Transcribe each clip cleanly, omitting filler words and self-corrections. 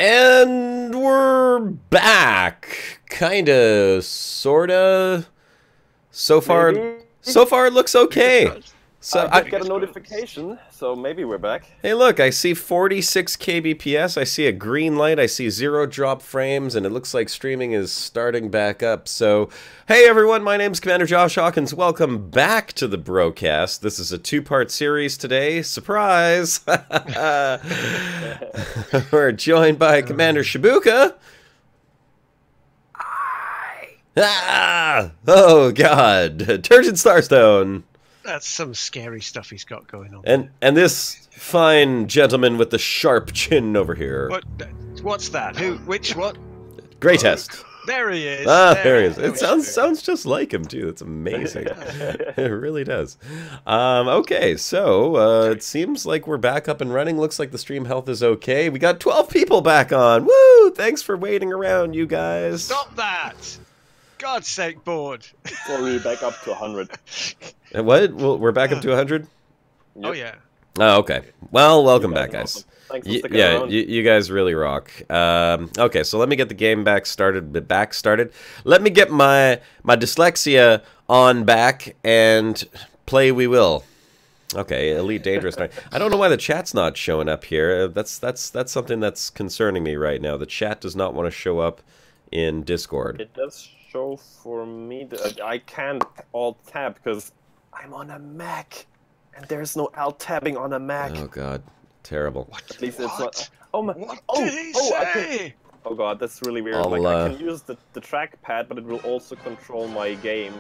And we're back. Kinda, sorta. So far it looks okay. So I got a notification, so maybe we're back. Hey, look, I see 46 kbps. I see a green light. I see 0 drop frames, and it looks like streaming is starting back up. So, hey everyone, my name's Commander Josh Hawkins. Welcome back to the Brocast. This is a 2-part series today. Surprise! We're joined by Commander Shibuka. Oh God, Turgid Starstone. That's some scary stuff he's got going on. And this fine gentleman with the sharp chin over here. What's that? Who? Which? What? Greatest. There he is. There he is. It sounds just like him too. It's amazing. It really does. Okay, so it seems like we're back up and running. Looks like the stream health is okay. We got 12 people back on. Woo! Thanks for waiting around, you guys. Stop that! God's sake, bored. Or we're back up to 100. What? We're back up to 100? Yep. Oh, yeah. Oh, okay. Well, welcome back, guys. Awesome. Thanks for sticking around. You guys really rock. Okay, so let me get the game back started. Let me get my dyslexia on back, and play we will. Okay, Elite Dangerous. I don't know why the chat's not showing up here. That's something that's concerning me right now. The chat does not want to show up in Discord. It does show for me. I can't alt-tab because I'm on a Mac, and there's no alt-tabbing on a Mac. Oh God, terrible. At least it's not. Oh my! What did he say? Oh God, that's really weird. Like I can use the trackpad, but it will also control my game.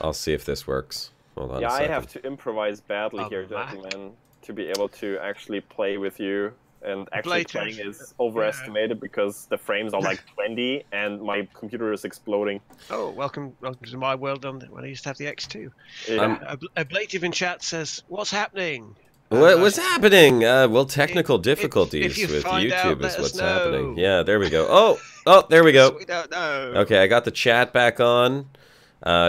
I'll see if this works. Hold on. Yeah, a second. I have to improvise badly here, gentlemen, to be able to actually play with you. And actually playing is overestimated because the frames are like 20 and my computer is exploding. Oh, welcome to my world when I used to have the X2. Yeah. Ablative in chat says, what's happening? What's happening? Well, technical difficulties if with find YouTube out, is what's let us know. happening. Yeah, there we go. Oh, there we go. We don't know. Okay, I got the chat back on.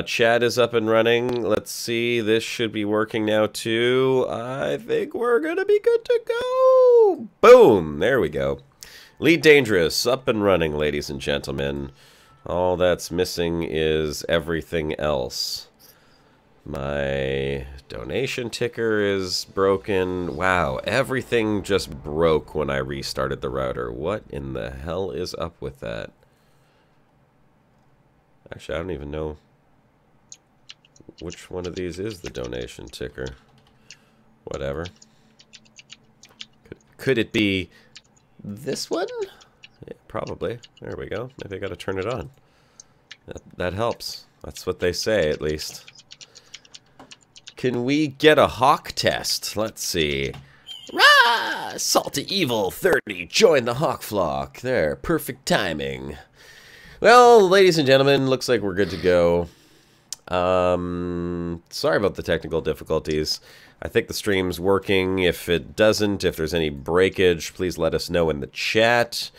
Chat is up and running. Let's see. This should be working now too. I think we're gonna be good to go. Boom! There we go. Lead Dangerous up and running, ladies and gentlemen. All that's missing is everything else. My donation ticker is broken. Wow, everything just broke when I restarted the router. What in the hell is up with that? Actually, I don't even know which one of these is the donation ticker. Whatever. Could it be this one? Yeah, probably. There we go. Maybe I gotta turn it on. That helps. That's what they say, at least. Can we get a hawk test? Let's see. Rah! Salty Evil 30. Join the hawk flock. There. Perfect timing. Well, ladies and gentlemen, looks like we're good to go. Sorry about the technical difficulties. I think the stream's working. If it doesn't, if there's any breakage, please let us know in the chat.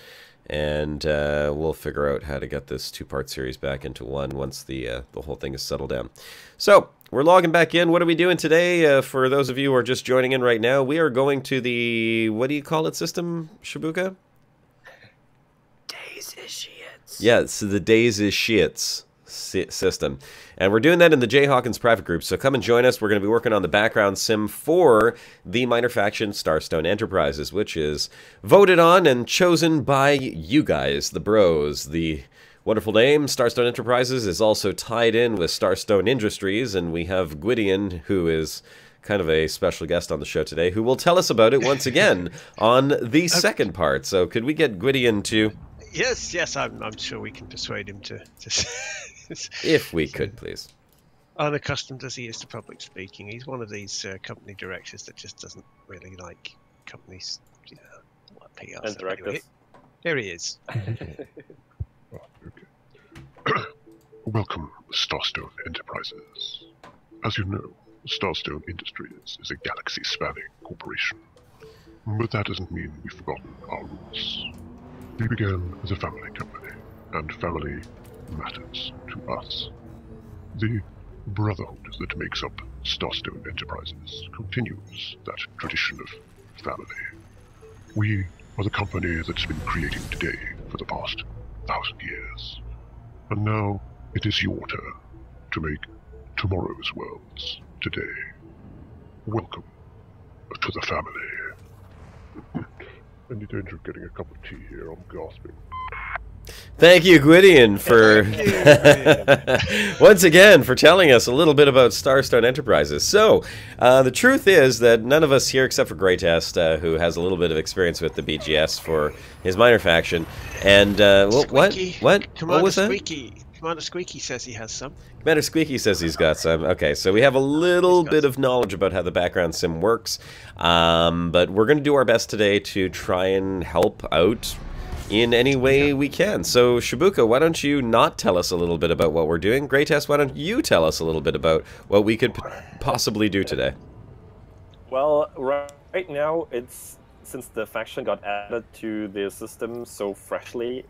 And we'll figure out how to get this 2-part series back into one once the whole thing is settled down. So, we're logging back in. What are we doing today? For those of you who are just joining in right now, we are going to the, what do you call it system, Shibuka? DAESITIATES. Yeah, so the DAESITIATES system. And we're doing that in the J. Hawkins private group, so come and join us. We're going to be working on the background sim for the minor faction Starstone Enterprises, which is voted on and chosen by you guys, the bros. The wonderful name, Starstone Enterprises, is also tied in with Starstone Industries, and we have Gwydion, who is kind of a special guest on the show today, who will tell us about it once again on the second part. So could we get Gwydion to... Yes, I'm sure we can persuade him to if we could, please. Unaccustomed as he is to public speaking, he's one of these company directors that just doesn't really like companies, you know, what PR. And directors. Anyway, here he is. Welcome, Starstone Enterprises. As you know, Starstone Industries is a galaxy-spanning corporation. But that doesn't mean we've forgotten our roots. We began as a family company, and family matters to us. The brotherhood that makes up Starstone Enterprises continues that tradition of family. We are the company that's been creating today for the past 1,000 years. And now it is your turn to make tomorrow's worlds today. Welcome to the family. Any danger of getting a cup of tea here? I'm gasping. Thank you, Gwydion, for once again for telling us a little bit about Starstone Enterprises. So, the truth is that none of us here, except for Greytest, who has a little bit of experience with the BGS for his minor faction, and what was that? Squeaky. Commander Squeaky says he has some. Commander Squeaky says he's got some. Okay, so we have a little bit of knowledge about how the background sim works, but we're going to do our best today to try and help out in any way we can. So, Shibuka, why don't you not tell us a little bit about what we're doing? Greytest, why don't you tell us a little bit about what we could possibly do today? Well, right now, it's since the faction got added to the system so freshly,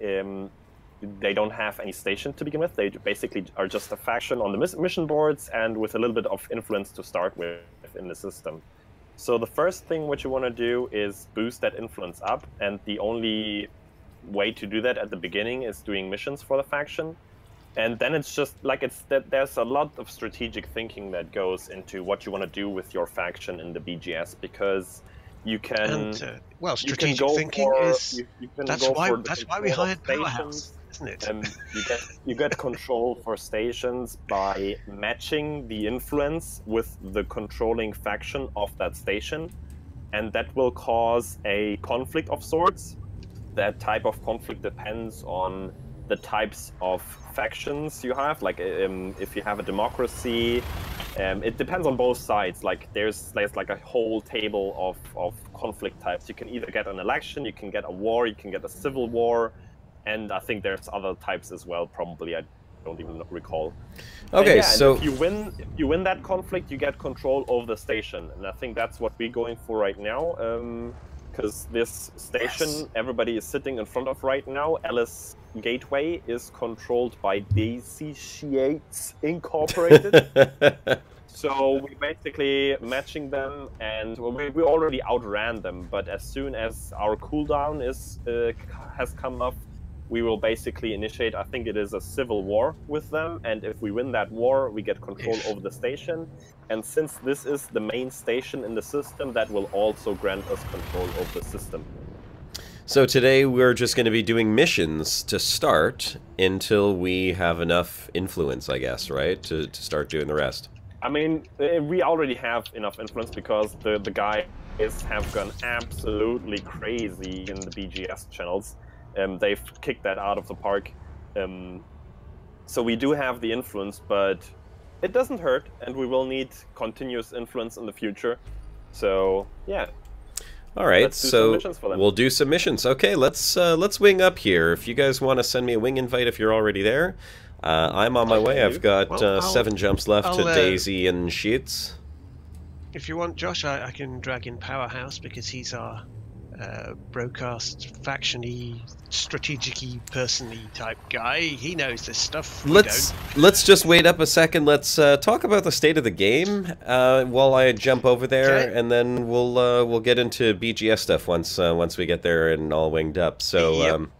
they don't have any station to begin with. They basically are just a faction on the mission boards and with a little bit of influence to start with in the system. So the first thing what you want to do is boost that influence up, and the only way to do that at the beginning is doing missions for the faction. And then it's just like there's a lot of strategic thinking that goes into what you want to do with your faction in the BGS, because you can strategic thinking is that's why we hired Powerhouse, isn't it? You get control for stations by matching the influence with the controlling faction of that station, and that will cause a conflict of sorts. That type of conflict depends on the types of factions you have. Like if you have a democracy, it depends on both sides. Like there's like a whole table of conflict types. You can either get an election, you can get a war, you can get a civil war, and I think there's other types as well. Probably I don't even recall. Okay, yeah, so if you win that conflict, you get control over the station, and I think that's what we're going for right now. Because this station everybody is sitting in front of right now, Alice Gateway, is controlled by DAESITIATES Incorporated. So we're basically matching them, and we already outran them, but as soon as our cooldown has come up, we will basically initiate, I think it is a civil war with them, and if we win that war, we get control over the station. And since this is the main station in the system, that will also grant us control over the system. So today we're just going to be doing missions to start until we have enough influence, I guess, right? To start doing the rest. I mean, we already have enough influence because the guys have gone absolutely crazy in the BGS channels. They've kicked that out of the park. So we do have the influence, but it doesn't hurt, and we will need continuous influence in the future. So, yeah. All right, so we'll do some missions. Okay, let's wing up here. If you guys want to send me a wing invite if you're already there, I'm on my way. I've got 7 jumps left to Daisy and Sheets. If you want, Josh, I can drag in Powerhouse because he's our Brocast faction-y, strategic-y, person-y type guy. He knows this stuff. Let's just wait up a second. Let's talk about the state of the game while I jump over there, and then we'll get into BGS stuff once we get there and all winged up. So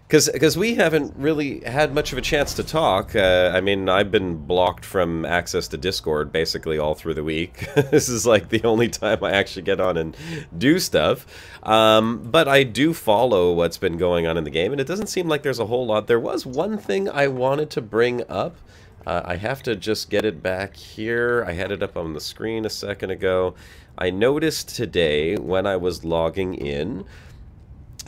because we haven't really had much of a chance to talk. I mean, I've been blocked from access to Discord basically all through the week. This is like the only time I actually get on and do stuff. But I do follow what's been going on in the game, and it doesn't seem like there's a whole lot. There was one thing I wanted to bring up. I have to just get it back here. I had it up on the screen a second ago. I noticed today when I was logging in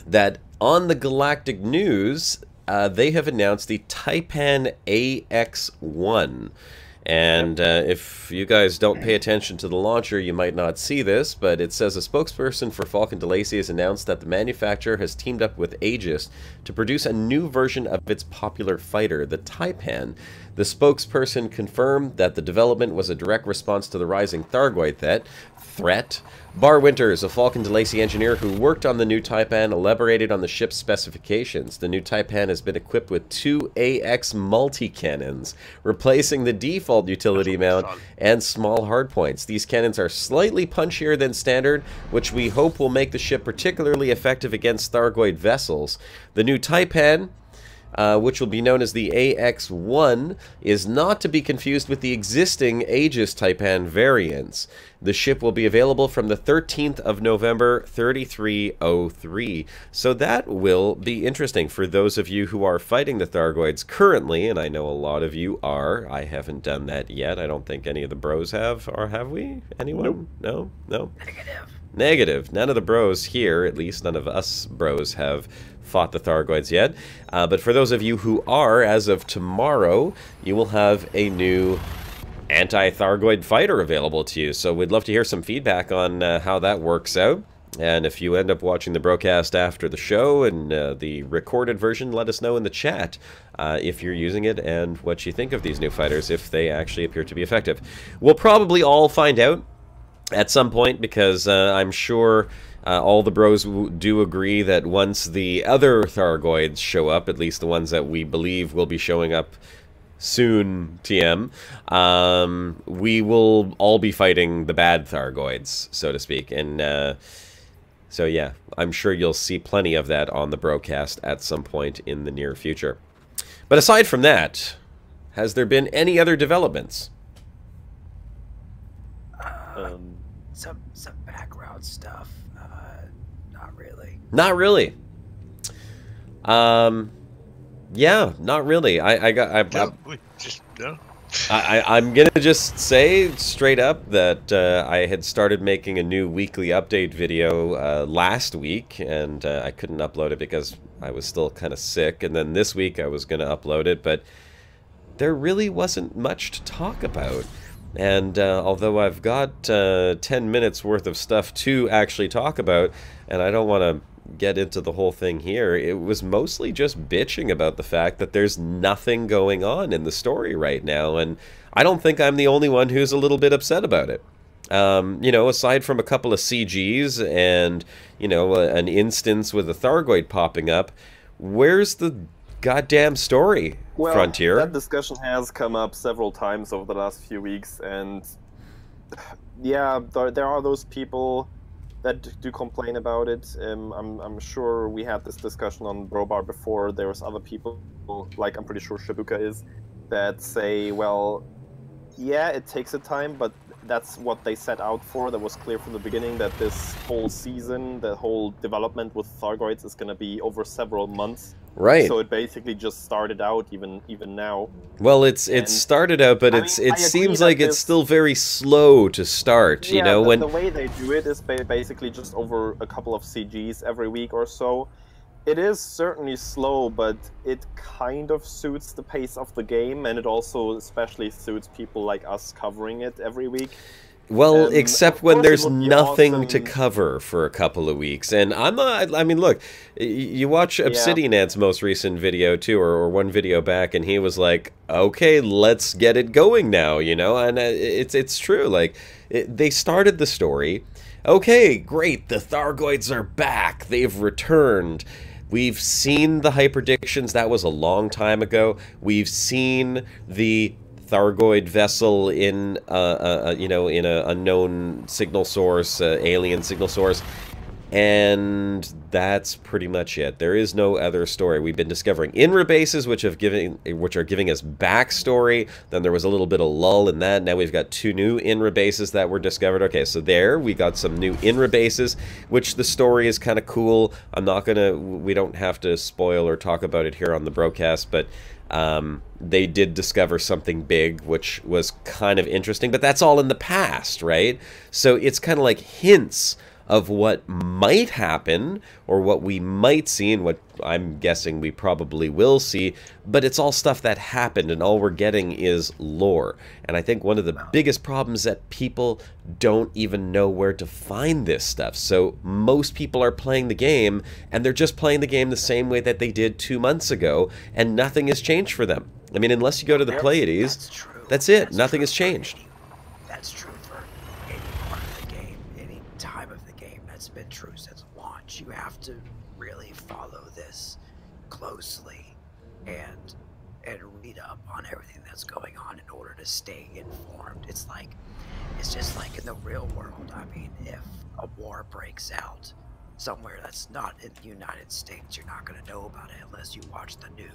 that on the Galactic News, they have announced the Taipan AX1. And if you guys don't pay attention to the launcher, you might not see this, but it says a spokesperson for Falcon DeLacy has announced that the manufacturer has teamed up with Aegis to produce a new version of its popular fighter, the Taipan. The spokesperson confirmed that the development was a direct response to the rising Thargoid threat. Bar Winters, a Falcon DeLacy engineer who worked on the new Taipan, elaborated on the ship's specifications. The new Taipan has been equipped with 2 AX multi-cannons, replacing the default default utility mount, and small hardpoints. These cannons are slightly punchier than standard, which we hope will make the ship particularly effective against Thargoid vessels. The new Taipan, which will be known as the AX-1, is not to be confused with the existing Aegis Taipan variants. The ship will be available from the 13th of November, 3303. So that will be interesting for those of you who are fighting the Thargoids currently, and I know a lot of you are. I haven't done that yet. I don't think any of the bros have, or have we? Anyone? Nope. No? Negative. None of the bros here, at least none of us bros, have fought the Thargoids yet. But for those of you who are, as of tomorrow, you will have a new anti-Thargoid fighter available to you. So we'd love to hear some feedback on how that works out. And if you end up watching the Brocast after the show and the recorded version, let us know in the chat if you're using it and what you think of these new fighters, if they actually appear to be effective. We'll probably all find out at some point, because I'm sure all the bros do agree that once the other Thargoids show up, at least the ones that we believe will be showing up soon, TM, we will all be fighting the bad Thargoids, so to speak. And so yeah, I'm sure you'll see plenty of that on the Brocast at some point in the near future. But aside from that, has there been any other developments? Some background stuff. Not really. Not really. Yeah, not really. I'm gonna just say straight up that I had started making a new weekly update video last week, and I couldn't upload it because I was still kind of sick. And then this week I was gonna upload it, but there really wasn't much to talk about. And although I've got 10 minutes worth of stuff to actually talk about, and I don't want to get into the whole thing here, it was mostly just bitching about the fact that there's nothing going on in the story right now, and I don't think I'm the only one who's a little bit upset about it. You know, aside from a couple of CGs and, you know, an instance with a Thargoid popping up, where's the goddamn story, well, Frontier? That discussion has come up several times over the last few weeks, and yeah, there are those people that do complain about it. I'm sure we had this discussion on Brobar before. There was other people, like I'm pretty sure Shibuka is, that say, well, yeah, it takes a time, but that's what they set out for. That was clear from the beginning that this whole season, the whole development with Thargoids is going to be over several months. Right. So it basically just started out even now. Well, it started out, but it seems like it's still very slow to start. Yeah, you know, when the way they do it is basically just over a couple of CGs every week or so. It is certainly slow, but it kind of suits the pace of the game, and it also especially suits people like us covering it every week. Well, except when there's nothing awesome to cover for a couple of weeks. And I'm not, I mean, look, you watch Obsidian Ed's most recent video too, or one video back, and he was like, okay, let's get it going now, you know? And it's true, like, they started the story. Okay, great, the Thargoids are back, they've returned. We've seen the hyperdictions, that was a long time ago. We've seen the Thargoid vessel in you know, in a unknown signal source, alien signal source, and that's pretty much it. There is no other story. We've been discovering INRA bases, which are giving us backstory. Then there was a little bit of lull in that. Now we've got 2 new INRA bases that were discovered. Okay, so there we got some new INRA bases, which the story is kind of cool. We don't have to spoil or talk about it here on the Brocast, but they did discover something big, which was kind of interesting, but that's all in the past, right? So it's kind of like hints of what might happen, or what we might see, and what I'm guessing we probably will see, but it's all stuff that happened, and all we're getting is lore. And I think one of the biggest problems is that people don't even know where to find this stuff. So most people are playing the game, and they're just playing the game the same way that they did 2 months ago, and nothing has changed for them. I mean, unless you go to the Pleiades, that's it. Nothing has changed. That's true for any part of the game, any time of the game. That's been true since launch. You have to really follow this closely, and and read up on everything that's going on in order to stay informed. It's just like in the real world. I mean, if a war breaks out somewhere that's not in the United States, you're not going to know about it unless you watch the news.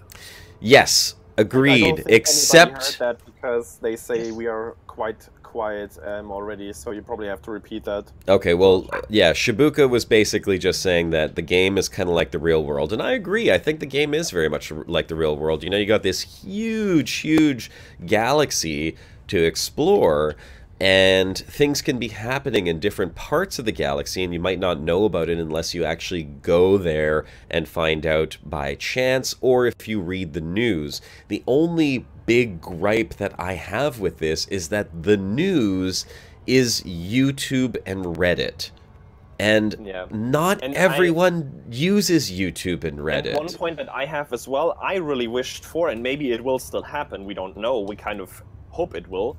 Yes, agreed. I don't think Except anybody heard that because they say we are quite quiet already, so you probably have to repeat that. okay, well, yeah, Shibuka was basically just saying that the game is kind of like the real world, and I agree. I think the game is very much like the real world. You know, you got this huge galaxy to explore, and things can be happening in different parts of the galaxy, and you might not know about it unless you actually go there and find out by chance, or if you read the news. The only big gripe that I have with this is that the news is YouTube and Reddit. And Yeah. not And everyone uses YouTube and Reddit. And one point that I have as well, I really wished for, and maybe it will still happen, we don't know, we kind of hope it will,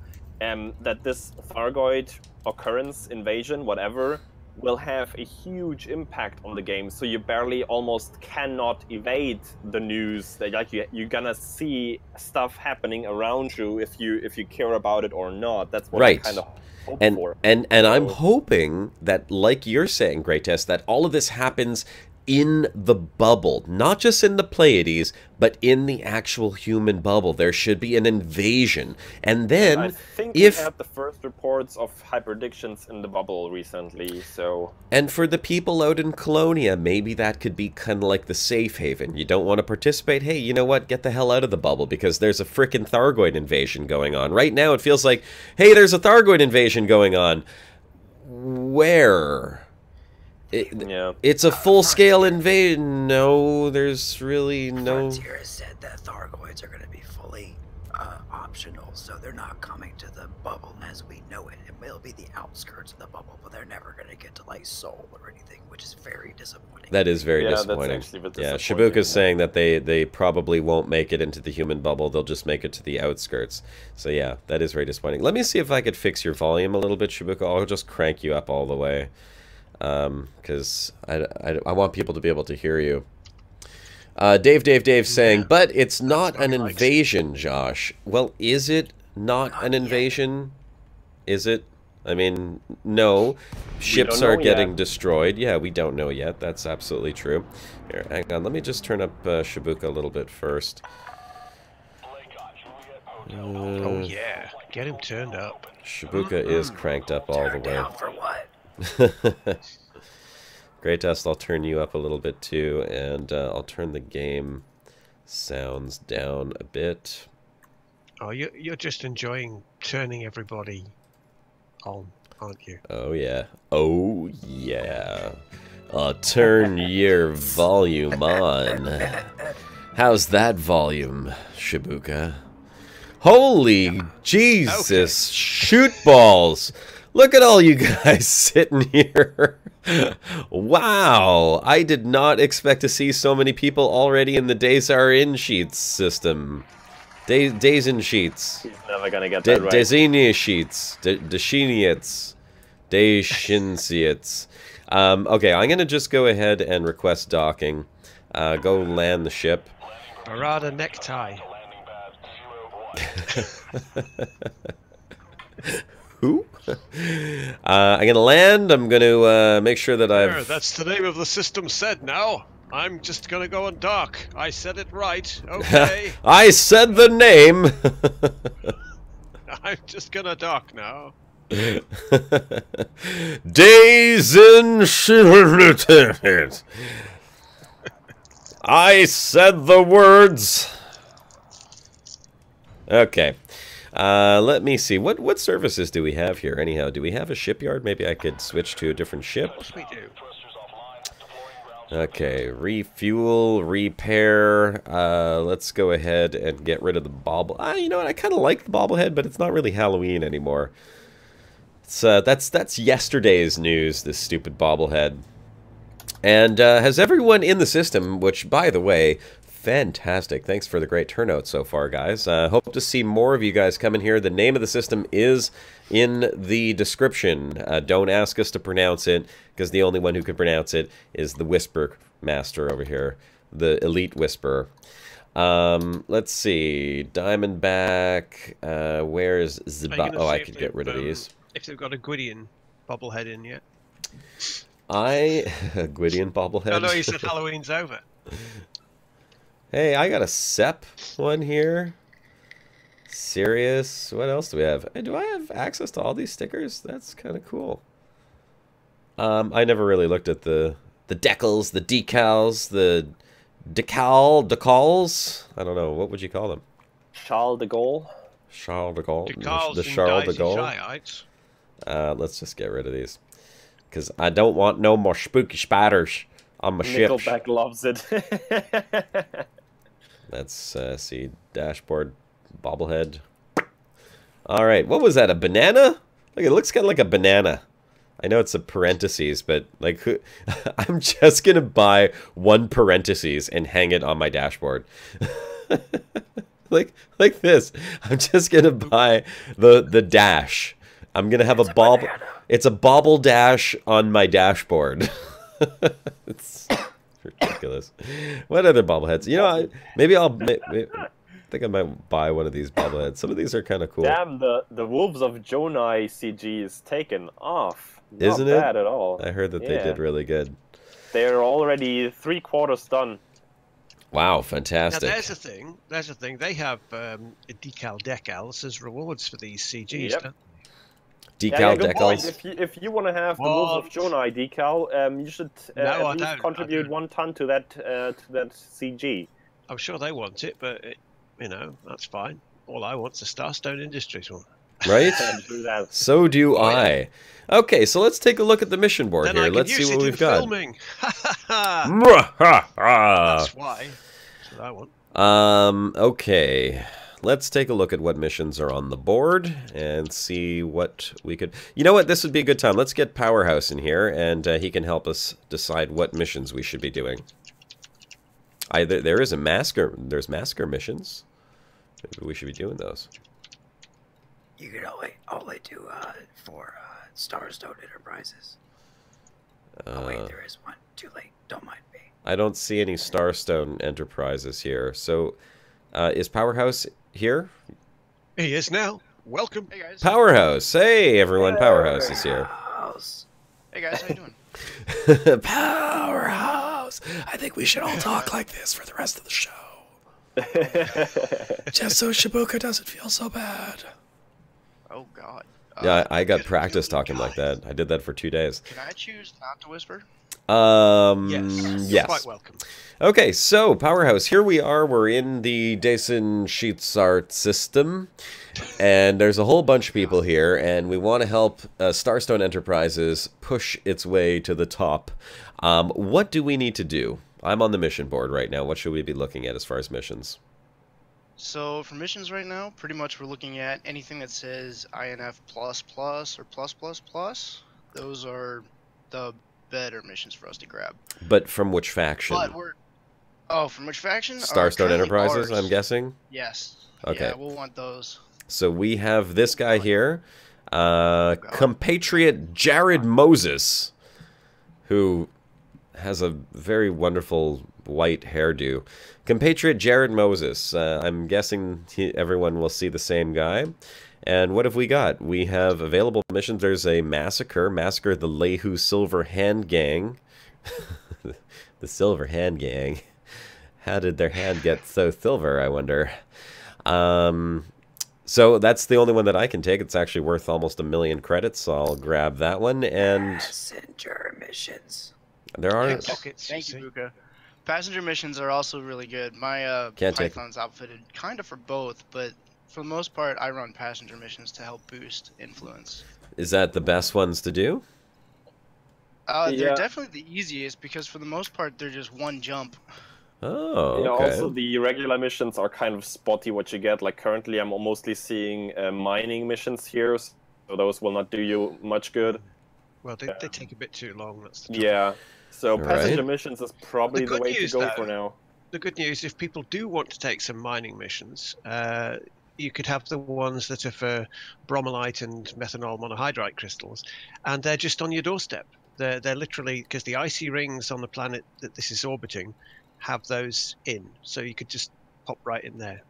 that this Thargoid occurrence, invasion, whatever, will have a huge impact on the game, so you barely almost cannot evade the news. That like you're gonna see stuff happening around you if you care about it or not. That's what Right. I kind of hope And for. and I'm hoping that, like you're saying, Great Test, that all of this happens in the bubble, not just in the Pleiades, but in the actual human bubble. There should be an invasion, and then I think if we had the first reports of hyperdictions in the bubble recently, so and for the people out in Colonia, maybe that could be kind of like the safe haven. You don't want to participate? Hey, you know what? Get the hell out of the bubble, because there's a frickin' Thargoid invasion going on. Right now it feels like, hey, there's a Thargoid invasion going on. Where? yeah. It's a full-scale invasion. No, there's really no... Frontier has said that Thargoids are going to be fully optional, so they're not coming to the bubble as we know it. It'll be the outskirts of the bubble, but they're never going to get to like Seoul or anything, which is very disappointing. That is very Yeah, that's disappointing. actually a bit Yeah, disappointing, Shibuka's yeah. saying that they probably won't make it into the human bubble. They'll just make it to the outskirts. So yeah, that is very disappointing. Let me see if I could fix your volume a little bit, Shibuka. I'll just crank you up all the way. Because I want people to be able to hear you. Dave saying, but it's not an invasion, Josh. Well, is it not an invasion? Is it? I mean, no. Ships don't are know getting yet. destroyed. Yeah, we don't know yet. That's absolutely true. Here, hang on. Let me just turn up Shibuka a little bit first. Oh yeah, get him turned up. Shibuka is cranked up all the Turned way. down for what? Great Test, I'll turn you up a little bit too, and I'll turn the game sounds down a bit. Oh, you're just enjoying turning everybody on, aren't you? Oh yeah. Oh yeah. Turn your volume on. How's that volume, Shibuka? Holy Jesus, shoot balls! Look at all you guys sitting here. Wow, I did not expect to see so many people already in the Days Are In Sheets system. Days in Sheets. He's never gonna get that right. Desinia Sheets. Deshiniets. Deshinsiets. Okay, I'm going to just go ahead and request docking. Go land the ship. Barada necktie. Who? I'm going to land. I'm going to make sure that There, I've... that's the name of the system said now. I'm just gonna go and dock. I said it right. Okay. I said the name. I'm just gonna dock now. Days in Sheets. I said the words. Okay. Let me see. What services do we have here? Anyhow, do we have a shipyard? Maybe I could switch to a different ship. Of course we do. Okay, refuel, repair. Let's go ahead and get rid of the bobble. You know what? I kind of like the bobblehead, but it's not really Halloween anymore. It's that's yesterday's news. This stupid bobblehead. And has everyone in the system? Which, by the way, fantastic. Thanks for the great turnout so far, guys. Hope to see more of you guys coming here. The name of the system is in the description. Don't ask us to pronounce it, because the only one who can pronounce it is the Whisper Master over here, the Elite Whisperer. Let's see. Diamondback. Where's the... Oh, I could get rid of these. If they've got a Gwydion bobblehead in yet. A Gwydion bobblehead? No, he said Halloween's over. Hey, I got a Sep one here. Serious. What else do we have? Hey, do I have access to all these stickers? That's kind of cool. I never really looked at the decals, the decals, the decals. I don't know. What would you call them? Charles de Gaulle. Charles de Gaulle. Decals The Charles de Gaulle. Let's just get rid of these. Because I don't want no more spooky spiders on my ship. Nickelback loves it. Let's see. Dashboard. Bobblehead. All right. What was that? A banana? Look, it looks kind of like a banana. I know it's a parentheses, but like, I'm just gonna buy one parentheses and hang it on my dashboard, like this. I'm just gonna buy the dash. I'm gonna have a bobble. It's a bobble dash on my dashboard. It's ridiculous. What other bobbleheads? You know, maybe I'll. I think I might buy one of these bobbleheads. Some of these are kind of cool. Damn, the Wolves of Jonai CG is taken off. Not Isn't it? bad at all. I heard that they did really good. They're already 3/4 done. Wow, fantastic. Now there's the thing. There's the thing. They have decals as rewards for these CGs. Yep. Don't Decal good point. decals. If you want to have the Wolves of Jonai decal, you should at least don't. contribute 1 ton to that CG. I'm sure they want it, but you know, that's fine. All I want's a Starstone Industries one. Right? Do that. So do I. Okay, so let's take a look at the mission board Then here. I can Let's use see it what in we've got. filming. That's why. That's what I want. Okay. Let's take a look at what missions are on the board and see what we could... You know what? This would be a good time. Let's get Powerhouse in here, and he can help us decide what missions we should be doing. There is a masker. There's masker missions. Maybe we should be doing those. You could only do for Starstone Enterprises. Oh wait, there is one. Too late. Don't mind me. I don't see any Starstone Enterprises here. So, is Powerhouse here? He is now. Welcome. Hey guys. Powerhouse. Hey everyone, Powerhouse is here. Hey guys, how you doing? Powerhouse. I think we should all talk like this for the rest of the show. Just so Shibuka doesn't feel so bad. Oh god. Yeah, I got practice talking like that. I did that for 2 days. Can I choose not to whisper? Yes. Yes. Quite welcome. Okay, so Powerhouse, here we are. We're in the DAESITIATES system, and there's a whole bunch of people here, and we want to help Starstone Enterprises push its way to the top. What do we need to do? I'm on the mission board right now. What should we be looking at as far as missions? So for missions right now, pretty much we're looking at anything that says INF++ or +++. Those are the better missions for us to grab. But from which faction? But we're from which faction? Starstone Enterprises, I'm guessing? Yes. Okay. Yeah, we'll want those. So we have this guy here, compatriot Jared Moses, who has a very wonderful white hairdo. Compatriot Jared Moses. I'm guessing everyone will see the same guy. And what have we got? We have available missions. There's a Massacre the Lehu Silver Hand Gang. The Silver Hand Gang. How did their hand get so silver, I wonder? So that's the only one that I can take. It's actually worth almost 1 million credits, so I'll grab that one. And Passenger missions. there are... Thank you, Buka. Passenger missions are also really good. My Python's outfitted kind of for both, but for the most part, I run passenger missions to help boost influence. Is that the best ones to do? They're definitely the easiest because for the most part, they're just one jump. Oh, Yeah, okay. also the regular missions are kind of spotty what you get. Like currently I'm mostly seeing mining missions here, so those will not do you much good. Well, they take a bit too long. That's the Yeah, so Right. passenger missions is probably The the good way to news, go though, for now. The good news, if people do want to take some mining missions, you could have the ones that are for bromellite and methanol monohydride crystals, and they're just on your doorstep. They're literally, because the icy rings on the planet that this is orbiting have those in, so you could just pop right in there.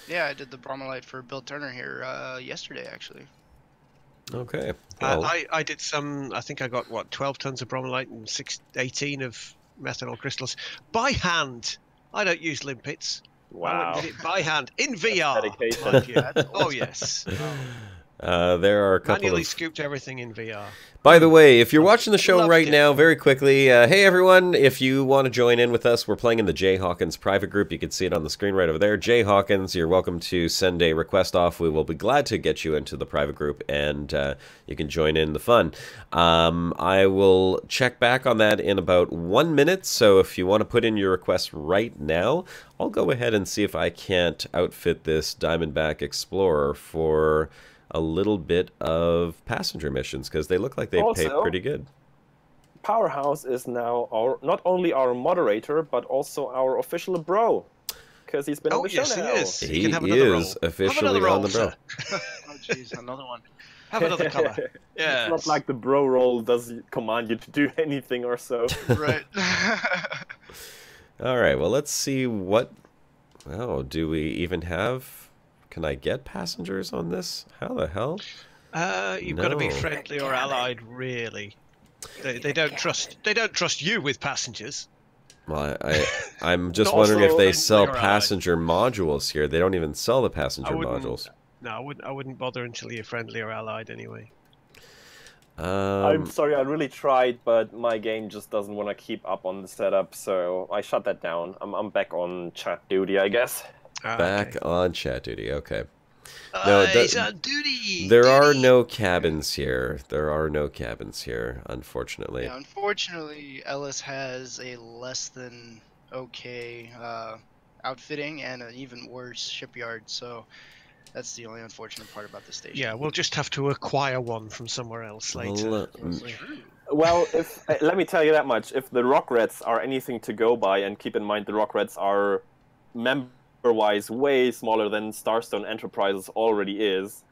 Yeah, I did the bromellite for Bill Turner here yesterday, actually. Okay. Well, I did some. I think I got what 12 tons of bromellite and 18 of methanol crystals by hand. I don't use limpets. I went Wow. and did it by hand in VR. dedication. Mind you. That's Oh awesome. yes. there are a couple Manually of... scooped everything in VR. By the way, if you're watching the show Loved right it. now, very quickly, hey everyone, if you want to join in with us, we're playing in the Jay Hawkins private group. You can see it on the screen right over there. Jay Hawkins, you're welcome to send a request off. We will be glad to get you into the private group, and you can join in the fun. I will check back on that in about 1 minute, so if you want to put in your request right now, I'll go ahead and see if I can't outfit this Diamondback Explorer for a little bit of passenger missions, because they look like they pay Also, pretty good. Powerhouse is now not only our moderator, but also our official bro. Because he's been on the show yes, now. he is. He can have another roll. is officially Have another on the roll, bro. sir. Oh, jeez, another one. Have another colour. Yeah. It's not like the bro roll does command you to do anything or so. Right. All right, well, let's see what... Oh, do we even have... Can I get passengers on this? How the hell? You've got to be No. friendly or allied, really. They don't trust you with passengers. Well, I'm just Not wondering if so they friendly sell or allied. passenger modules here. They don't even sell the passenger wouldn't- modules. No, I wouldn't bother until you're friendly or allied anyway. I'm sorry, I really tried, but my game just doesn't want to keep up on the setup, so I shut that down. I'm back on chat duty, I guess. Back Okay. on chat duty, okay. No, He's on duty. There are no cabins here. There are no cabins here, unfortunately. Yeah, unfortunately, Ellis has a less than okay outfitting and an even worse shipyard, so that's the only unfortunate part about the station. Yeah, we'll just have to acquire one from somewhere else later. Well, Well, if let me tell you that much. If the Rock Rats are anything to go by, and keep in mind the Rock Rats are member-wise way smaller than Starstone Enterprises already is,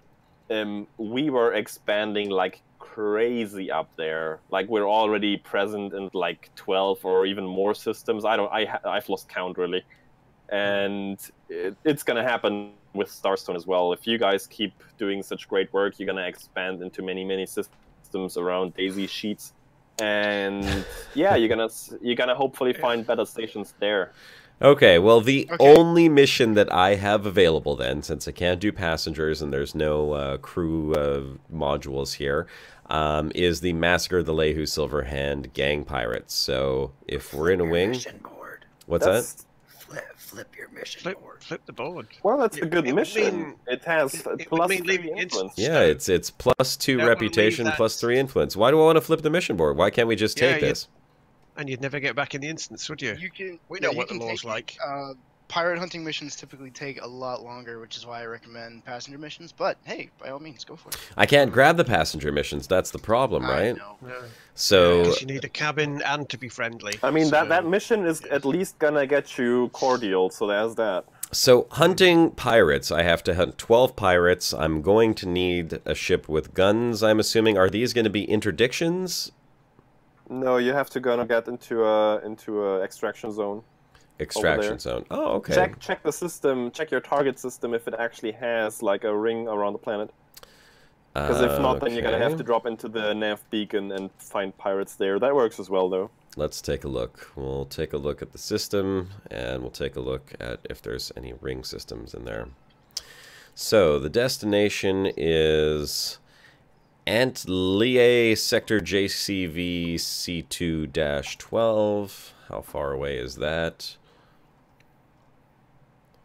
we were expanding like crazy up there. Like we're already present in like 12 or even more systems. I've lost count really, and it's gonna happen with Starstone as well. If you guys keep doing such great work, you're gonna expand into many systems around Daisy sheets, and yeah, you're gonna hopefully find better stations there. Okay, well, the Okay. only mission that I have available then, since I can't do passengers and there's no crew modules here, is the Massacre of the Lehu Silverhand Gang Pirates. So if we're in a Your wing... mission board. What's that? That's- Flip your mission Flip, board. flip the board. Well, that's a good It would mission. mean- It has it would plus mean 3 leaving influence. Yeah, it's +2 Don't wanna reputation, leave that- +3 influence. Why do I want to flip the mission board? Why can't we just Yeah, take you- this? And you'd never get back in the instance, would you? You can. We know you what the can law's take, like. Pirate hunting missions typically take a lot longer, which is why I recommend passenger missions. But hey, by all means, go for it. I can't grab the passenger missions. That's the problem, I right? know. So... Because you need a cabin and to be friendly. I mean, so- that mission is at least gonna get you cordial, so there's that. So, hunting pirates, I have to hunt 12 pirates. I'm going to need a ship with guns, I'm assuming. Are these going to be interdictions? No, you have to gonna get into a extraction zone. Extraction zone. Oh, okay. Check the system. Check your target system if it actually has like a ring around the planet. Because if not, then you're gonna have Okay. to drop into the nav beacon and find pirates there. That works as well, though. Let's take a look. We'll take a look at the system, and we'll take a look at if there's any ring systems in there. So, the destination is Antlier Sector JCV C2-12. How far away is that?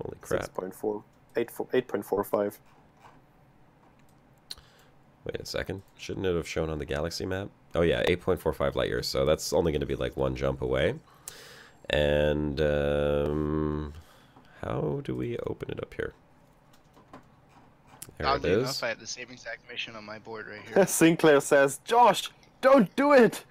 Holy crap. 6.4, 8.45. Wait a second. Shouldn't it have shown on the galaxy map? Oh yeah, 8.45 light years. So that's only going to be like one jump away. And how do we open it up here? There it Oddly is. enough, I have the same exact mission on my board right here. Sinclair says, "Josh, don't do it."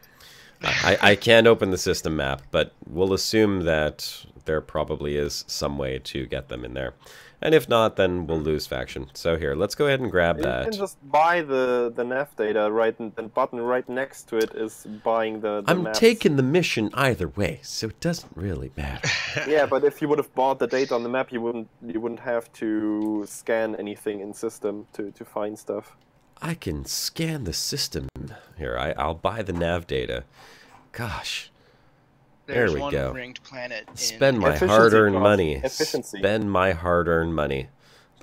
I can't open the system map, but we'll assume that there probably is some way to get them in there. And if not, then we'll lose faction. So here, let's go ahead and grab that. You can just buy the nav data, right? And the button right next to it is buying the I'm maps. taking the mission either way, so it doesn't really matter. Yeah, but if you would have bought the data on the map, you wouldn't have to scan anything in system to find stuff. I can scan the system. Here, I'll buy the nav data. Gosh. There's There we one go. ringed planet. Spend my Efficiency hard-earned cost. money. Efficiency. Spend my hard-earned money.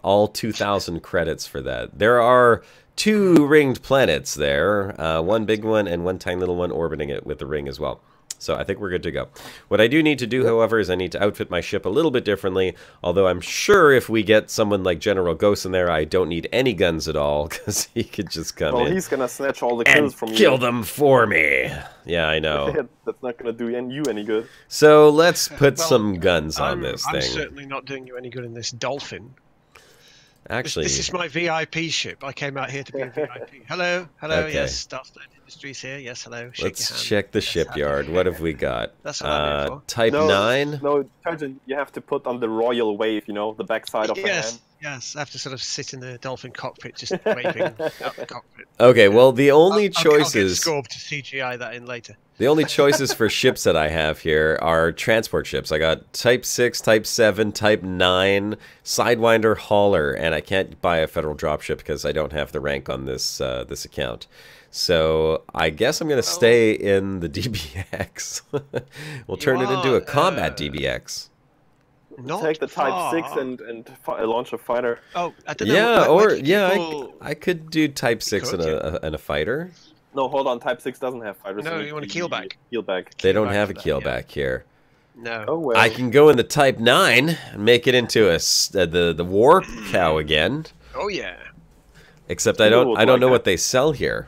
All 2,000 credits for that. There are 2 ringed planets there. One big one and one tiny little one orbiting it with the ring as well. So I think we're good to go. What I do need to do, however, is I need to outfit my ship a little bit differently. Although I'm sure if we get someone like General Ghost in there, I don't need any guns at all, because he could just come Well, in he's gonna snatch all the and kills from you. kill them for me. Yeah, I know. That's not gonna do you any good. So let's put Well, some guns on this I'm thing. certainly not doing you any good in this Dolphin. Actually, This is my VIP ship. I came out here to be a VIP. Hello, hello, Okay. yes, Starstone Industries here. Yes, hello. Shake your let's hand. check the Yes, shipyard. What have we got? That's what I'm here for. Type No, 9? No, Sergeant, you have to put on the royal wave, you know, the backside of the Yes, hand. yes. I have to sort of sit in the Dolphin cockpit, just waving out the cockpit. Okay, well, the only I'll get choices... Scorb to CGI that in later. The only choices for ships that I have here are transport ships. I got Type 6, Type 7, Type 9, Sidewinder, Hauler, and I can't buy a Federal dropship because I don't have the rank on this this account. So I guess I'm going to stay in the DBX. We'll turn it into a combat DBX. Not Take the Type far. 6 and launch a fighter. Oh, I don't know. Yeah, where or do yeah, people- I could do Type 6 could, and a fighter. No, hold on, Type 6 doesn't have fighters. No, you want a keelback. Keelback. They don't Keelback have a for that, yeah. keelback here. No. Oh, well. I can go in the Type 9 and make it into the warp cow again. Oh yeah. Except I don't know what they sell here.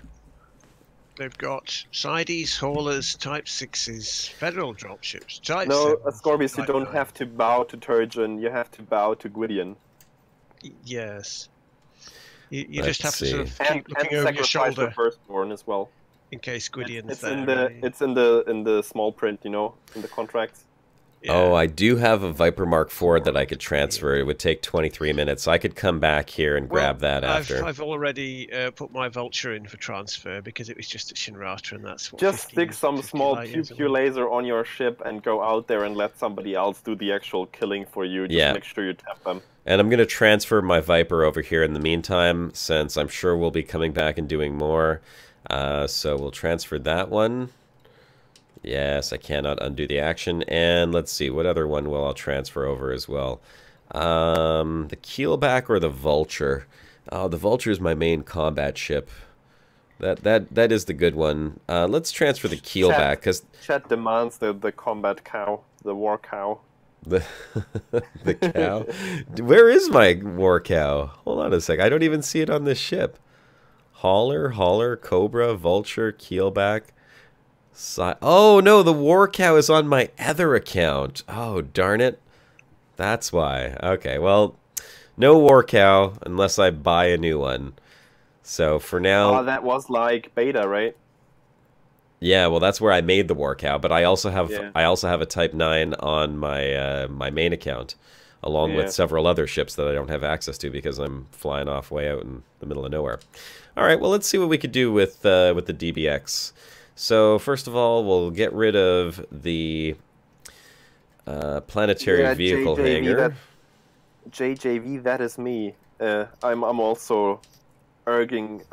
They've got Sides, Haulers, Type 6s, Federal dropships, Type No, 7s, Scorbius, you Type don't 9. have to bow to Turgeon, you have to bow to Gwydion. Yes. You Let's just have to see. sort of And keep looking over your sacrifice the shoulder firstborn as well. in case Gwydion's It's there. in the small print, you know, in the contracts. Yeah. Oh, I do have a Viper Mark IV that I could transfer. It would take 23 minutes. So I could come back here and grab that after. I've already put my Vulture in for transfer because it was just at Shinrata, and that's what. Just 50 stick some 50 small light years PQ away. laser on your ship and go out there and let somebody else do the actual killing for you. Just Yeah. make sure you tap them. And I'm going to transfer my Viper over here in the meantime, since I'm sure we'll be coming back and doing more. So we'll transfer that one. Yes, I cannot undo the action. And let's see, what other one will I transfer over as well? The Keelback or the Vulture? Oh, the Vulture is my main combat ship. That is the good one. Let's transfer the Keelback, because Chat demands the combat cow, the war cow. the the cow. Where is my war cow? Hold on a sec. I don't even see it on this ship. Hauler, Cobra, Vulture, Keelback. Oh no, the war cow is on my other account. Oh darn it. That's why. Okay, well, no war cow unless I buy a new one. So for now, Oh, that was like beta, right? yeah, well that's where I made the war cow, but I also have Yeah. a Type 9 on my my main account, along Yeah. with several other ships that I don't have access to because I'm flying off way out in the middle of nowhere. All right, well let's see what we could do with the DBX. So first of all, we'll get rid of the planetary vehicle hangar. JJV, that is me. I'm also urging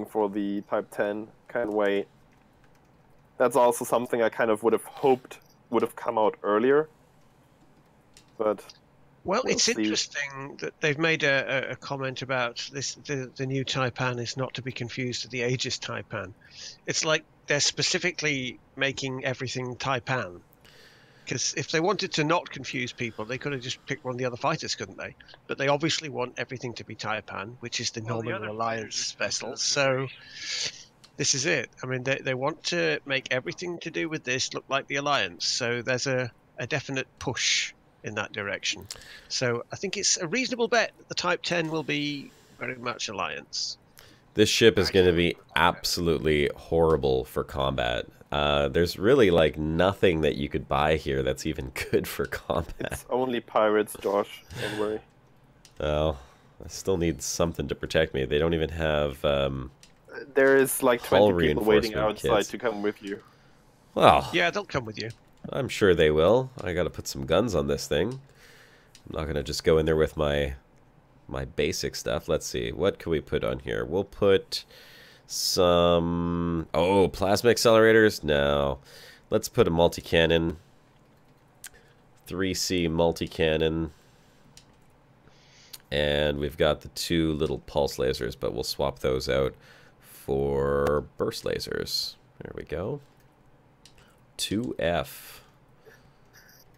for the Type 10. Can't wait. That's also something I kind of would have hoped would have come out earlier. But Well, we'll it's see. interesting that they've made a comment about this. The new Taipan is not to be confused with the Aegis Taipan. It's like they're specifically making everything Taipan. Because if they wanted to not confuse people, they could have just picked one of the other fighters, couldn't they? But they obviously want everything to be Taipan, which is the nominal alliance vessel. So this is it. I mean, they want to make everything to do with this look like the alliance. So there's a definite push in that direction. So I think it's a reasonable bet that the Type 10 will be very much alliance. This ship is going to be absolutely horrible for combat. There's really like nothing that you could buy here that's even good for combat. It's only pirates, Josh. Don't worry. Well, I still need something to protect me. They don't even have There is like hull 20 people waiting reinforcement outside kits. to come with you. Well, Yeah, they'll come with you. I'm sure they will. I gotta put some guns on this thing. I'm not gonna just go in there with my basic stuff. Let's see, what can we put on here? We'll put some... Oh, plasma accelerators? No. Let's put a multi-cannon. 3C multi-cannon. And we've got the 2 little pulse lasers, but we'll swap those out for burst lasers. There we go. 2F.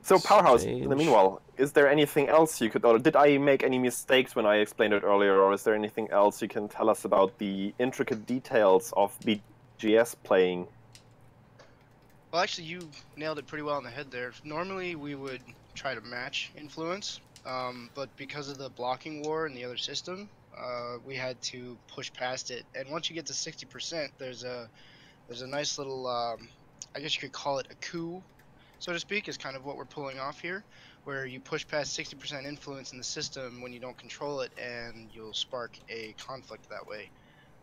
So Powerhouse, in the Change. meanwhile, is there anything else you could, or did I make any mistakes when I explained it earlier, or is there anything else you can tell us about the intricate details of BGS playing? Well, actually, you nailed it pretty well on the head there. Normally, we would try to match influence, but because of the blocking war in the other system, we had to push past it. And once you get to 60%, there's a nice little, I guess you could call it a coup, so to speak, is kind of what we're pulling off here, where you push past 60% influence in the system when you don't control it, and you'll spark a conflict that way.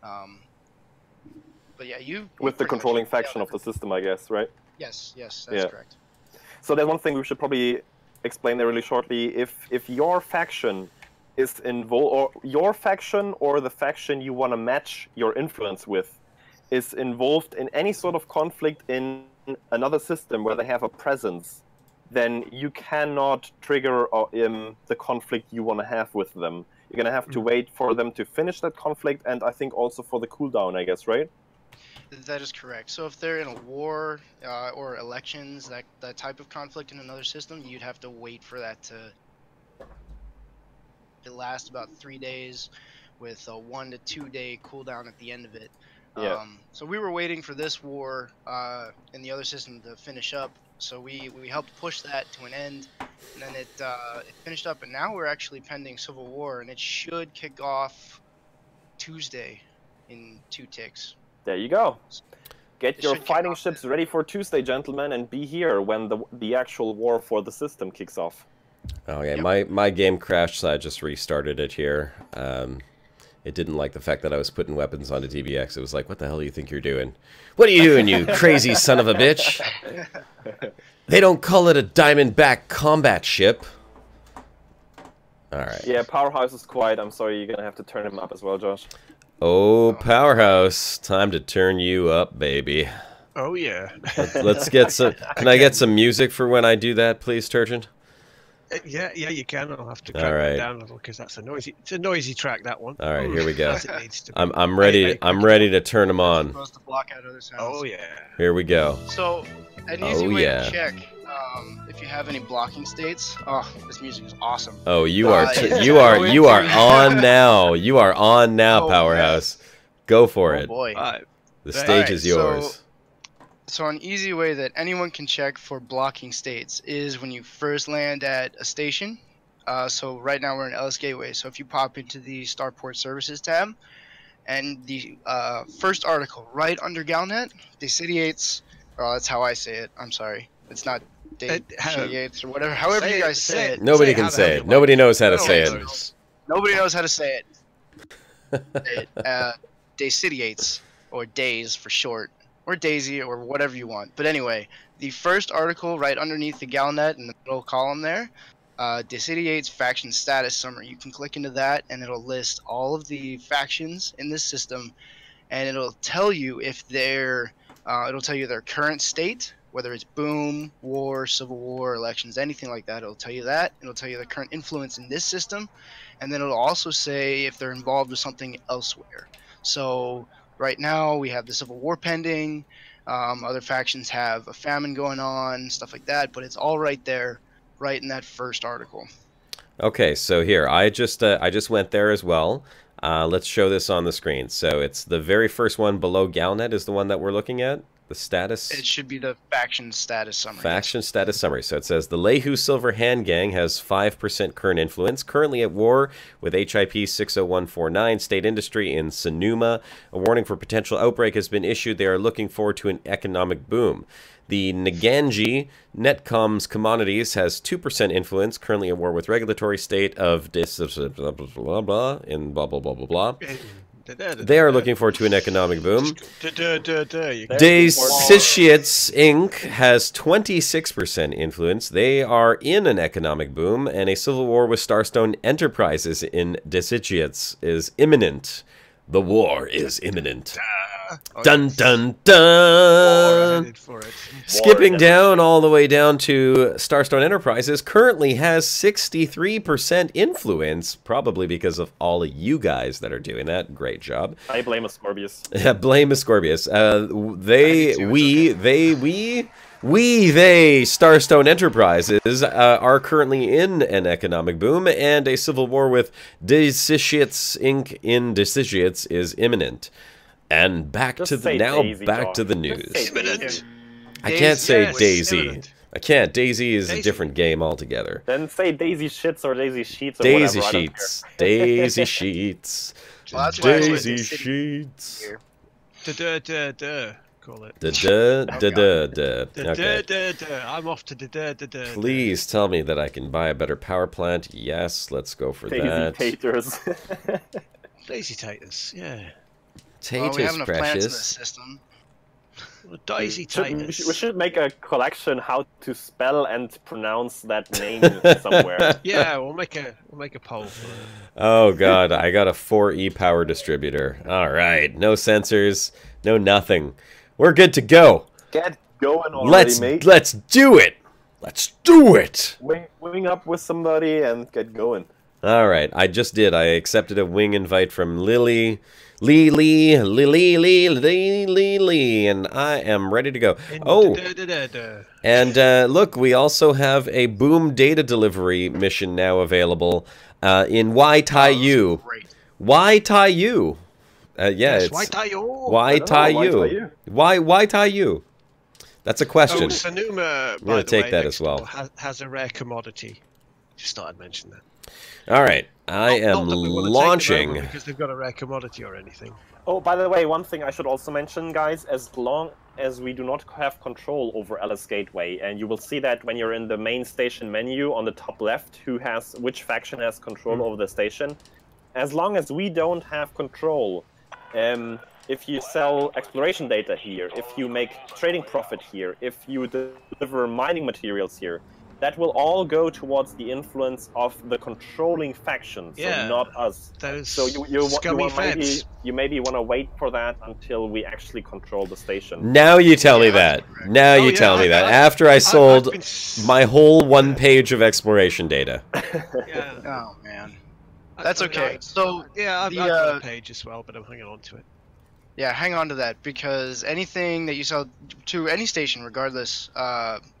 But yeah, With the pretty much controlling nailed faction of the everything. system, I guess, right? Yes, that's Yeah. correct. So there's one thing we should probably explain there really shortly. If your faction is involved, or your faction or the faction you want to match your influence with is involved in any sort of conflict in another system where they have a presence, then you cannot trigger the conflict you want to have with them. You're going to have to wait for them to finish that conflict, and I think also for the cooldown, I guess, right? That is correct. So if they're in a war or elections, that type of conflict in another system, you'd have to wait for that to last about 3 days with a 1 to 2 day cooldown at the end of it. Yeah. So we were waiting for this war in the other system to finish up. So we helped push that to an end, and then it finished up. And now we're actually pending civil war, and it should kick off Tuesday in 2 ticks. There you go. Get It your should kick fighting off ships then. ready for Tuesday, gentlemen, and be here when the actual war for the system kicks off. Okay, Yep. my game crashed, so I just restarted it here. It didn't like the fact that I was putting weapons onto DBX. It was like, what the hell do you think you're doing? What are you doing, you crazy son of a bitch? They don't call it a Diamondback combat ship. Alright. Yeah, Powerhouse is quiet. I'm sorry, you're going to have to turn him up as well, Josh. Oh, Powerhouse. Time to turn you up, baby. Oh yeah. Let's get some... Can I get some music for when I do that, please, Turgeon? Yeah, you can. I'll have to All crank right. that down a little because that's a noisy. It's a noisy track, that one. All right, here we go. As it needs to be. I'm ready. I'm ready to turn them on. Supposed to block out other sounds. Oh yeah. Here we go. So, an easy Oh, way yeah. to check if you have any blocking states. Oh, this music is awesome. Oh, you are Yeah. you are on now. You are on now, Oh, Powerhouse. Go for Oh it. boy. The All stage right, is yours. So an easy way that anyone can check for blocking states is when you first land at a station. So right now we're in LS Gateway. So if you pop into the Starport Services tab, and the first article right under Galnet, DAESITIATES, well, that's how I say it. I'm sorry. It's not DAESITIATES or whatever. However you guys say it. Nobody Say it can how the say hell it. you Nobody want. knows how to No say one it. knows. Nobody knows how to say it. DAESITIATES, or Days for short, or Daisy, or whatever you want. But anyway, the first article right underneath the Galnet in the middle column there, DAESITIATES faction status summary. You can click into that, and it'll list all of the factions in this system, and it'll tell you if they're, it'll tell you their current state, whether it's boom, war, civil war, elections, anything like that. It'll tell you that. It'll tell you the current influence in this system, and then it'll also say if they're involved with something elsewhere. So right now we have the civil war pending. Other factions have a famine going on, stuff like that. But it's all right there, right in that first article. Okay, so here I just went there as well. Let's show this on the screen. So it's the very first one below Galnet is the one that we're looking at. The status? It should be the faction status summary. Faction status summary. So it says the Lehu Silver Hand Gang has 5% current influence, currently at war with HIP 60149 State Industry in Sonoma. A warning for potential outbreak has been issued. They are looking forward to an economic boom. The Naganji Netcoms Commodities has 2% influence, currently at war with regulatory state of blah blah blah in blah blah blah blah blah. They are looking forward to an economic boom. DAESITIATES Inc. has 26% influence. They are in an economic boom, and a civil war with Starstone Enterprises in DAESITIATES is imminent. The war is imminent. Dun dun dun! Skipping down all the way down to Starstone Enterprises, currently has 63% influence, probably because of all of you guys that are doing that. Great job. I blame Ascorbius. Blame Ascorbius. They, Starstone Enterprises, are currently in an economic boom, and a civil war with DAESITIATES Inc. in DAESITIATES is imminent. And back to the news. I can't say Daisy. Imminent. I can't. Daisy is a different game altogether. Then say Daisy Shits or Daisy Sheets or Daisy whatever. Sheets. Daisy Sheets. Well, that's why I said Daisy City Sheets. here. Call it. Okay. I'm off to Please tell me that I can buy a better power plant. Yes, let's go for Daisy that. Taters. Daisy Taters, yeah. Well, we have Taters, enough plants in the precious. system. Daisy Taters. We should make a collection how to spell and pronounce that name somewhere. Yeah, we'll make a poll for it. Oh god, I got a 4E power distributor. All right, no sensors, no nothing. We're good to go. Get going already, mate. Let's do it. Let's do it. Wing up with somebody and get going. All right, I just did. I accepted a wing invite from Lily, and I am ready to go. Oh, and look, we also have a boom data delivery mission now available in Wai Tai Yu. Great. Wai Tai Yu. Yeah, Yes, it's Wai Tai Yu. Wai Tai Yu. Why Tai Yu? That's a question. Oh, Sonoma, I'm gonna by the take way, that next as well. door, has a rare commodity. Just thought I'd mention that. All right, I am Not that we wanna take them launching. over because they've got a rare commodity or anything. Oh, by the way, one thing I should also mention, guys, as long as we do not have control over Alice Gateway, and you will see that when you're in the main station menu on the top left, which faction has control over the station. As long as we don't have control, if you sell exploration data here, if you make trading profit here, if you deliver mining materials here, that will all go towards the influence of the controlling faction, so Yeah, not us. Those So scummy feds. you maybe want to wait for that until we actually control the station. Now you tell me Yeah, that. that's correct. Now you yeah, tell me that. I've After I sold been my whole 1 page of exploration data. Yeah. Oh man, that's I mean, okay. So Yeah, I've the, got a page as well, but I'm hanging on to it. yeah, hang on to that because anything that you sell to any station, regardless,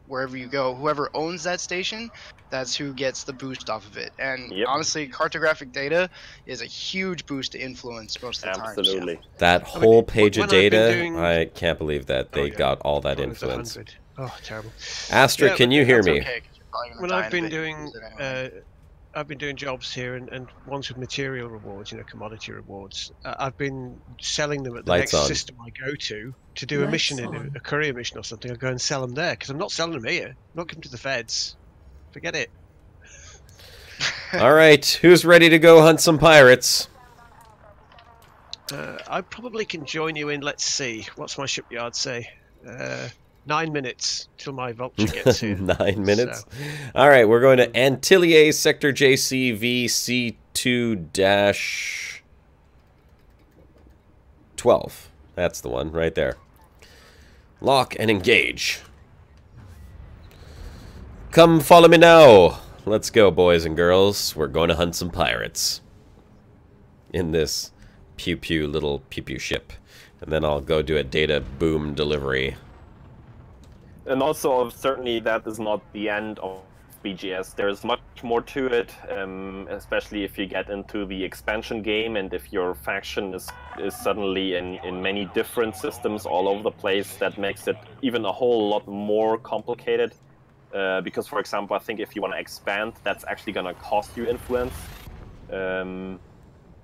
wherever you go, whoever owns that station, that's who gets the boost off of it. And Yep. honestly, cartographic data is a huge boost to influence most of the time. Absolutely. That whole page when of I've been data, doing- I can't believe that they yeah. got all that Mine was influence. 100. Oh, terrible. Astra, Yeah, can but you hear That's me? okay, 'cause you're probably gonna When die I've in a been bit, doing, use it anyway. I've been doing jobs here, and ones with material rewards, commodity rewards. I've been selling them at the Lights next on. system I go to do a mission, in a courier mission or something. I go and sell them there because I'm not selling them here. I'm not giving to the feds. Forget it. All right, who's ready to go hunt some pirates? I probably can join you in. Let's see. What's my shipyard say? 9 minutes till my vulture gets here. 9 minutes. So, All right, we're going to Antilles, Sector JCVC2-12. That's the one right there. Lock and engage. Come follow me now. Let's go, boys and girls. We're going to hunt some pirates. In this pew-pew little pew-pew ship. And then I'll go do a data boom delivery. And also, certainly, that is not the end of BGS. There's much more to it, especially if you get into the expansion game and if your faction is suddenly in many different systems all over the place. That makes it even a whole lot more complicated. Because, for example, I think if you want to expand, that's actually going to cost you influence.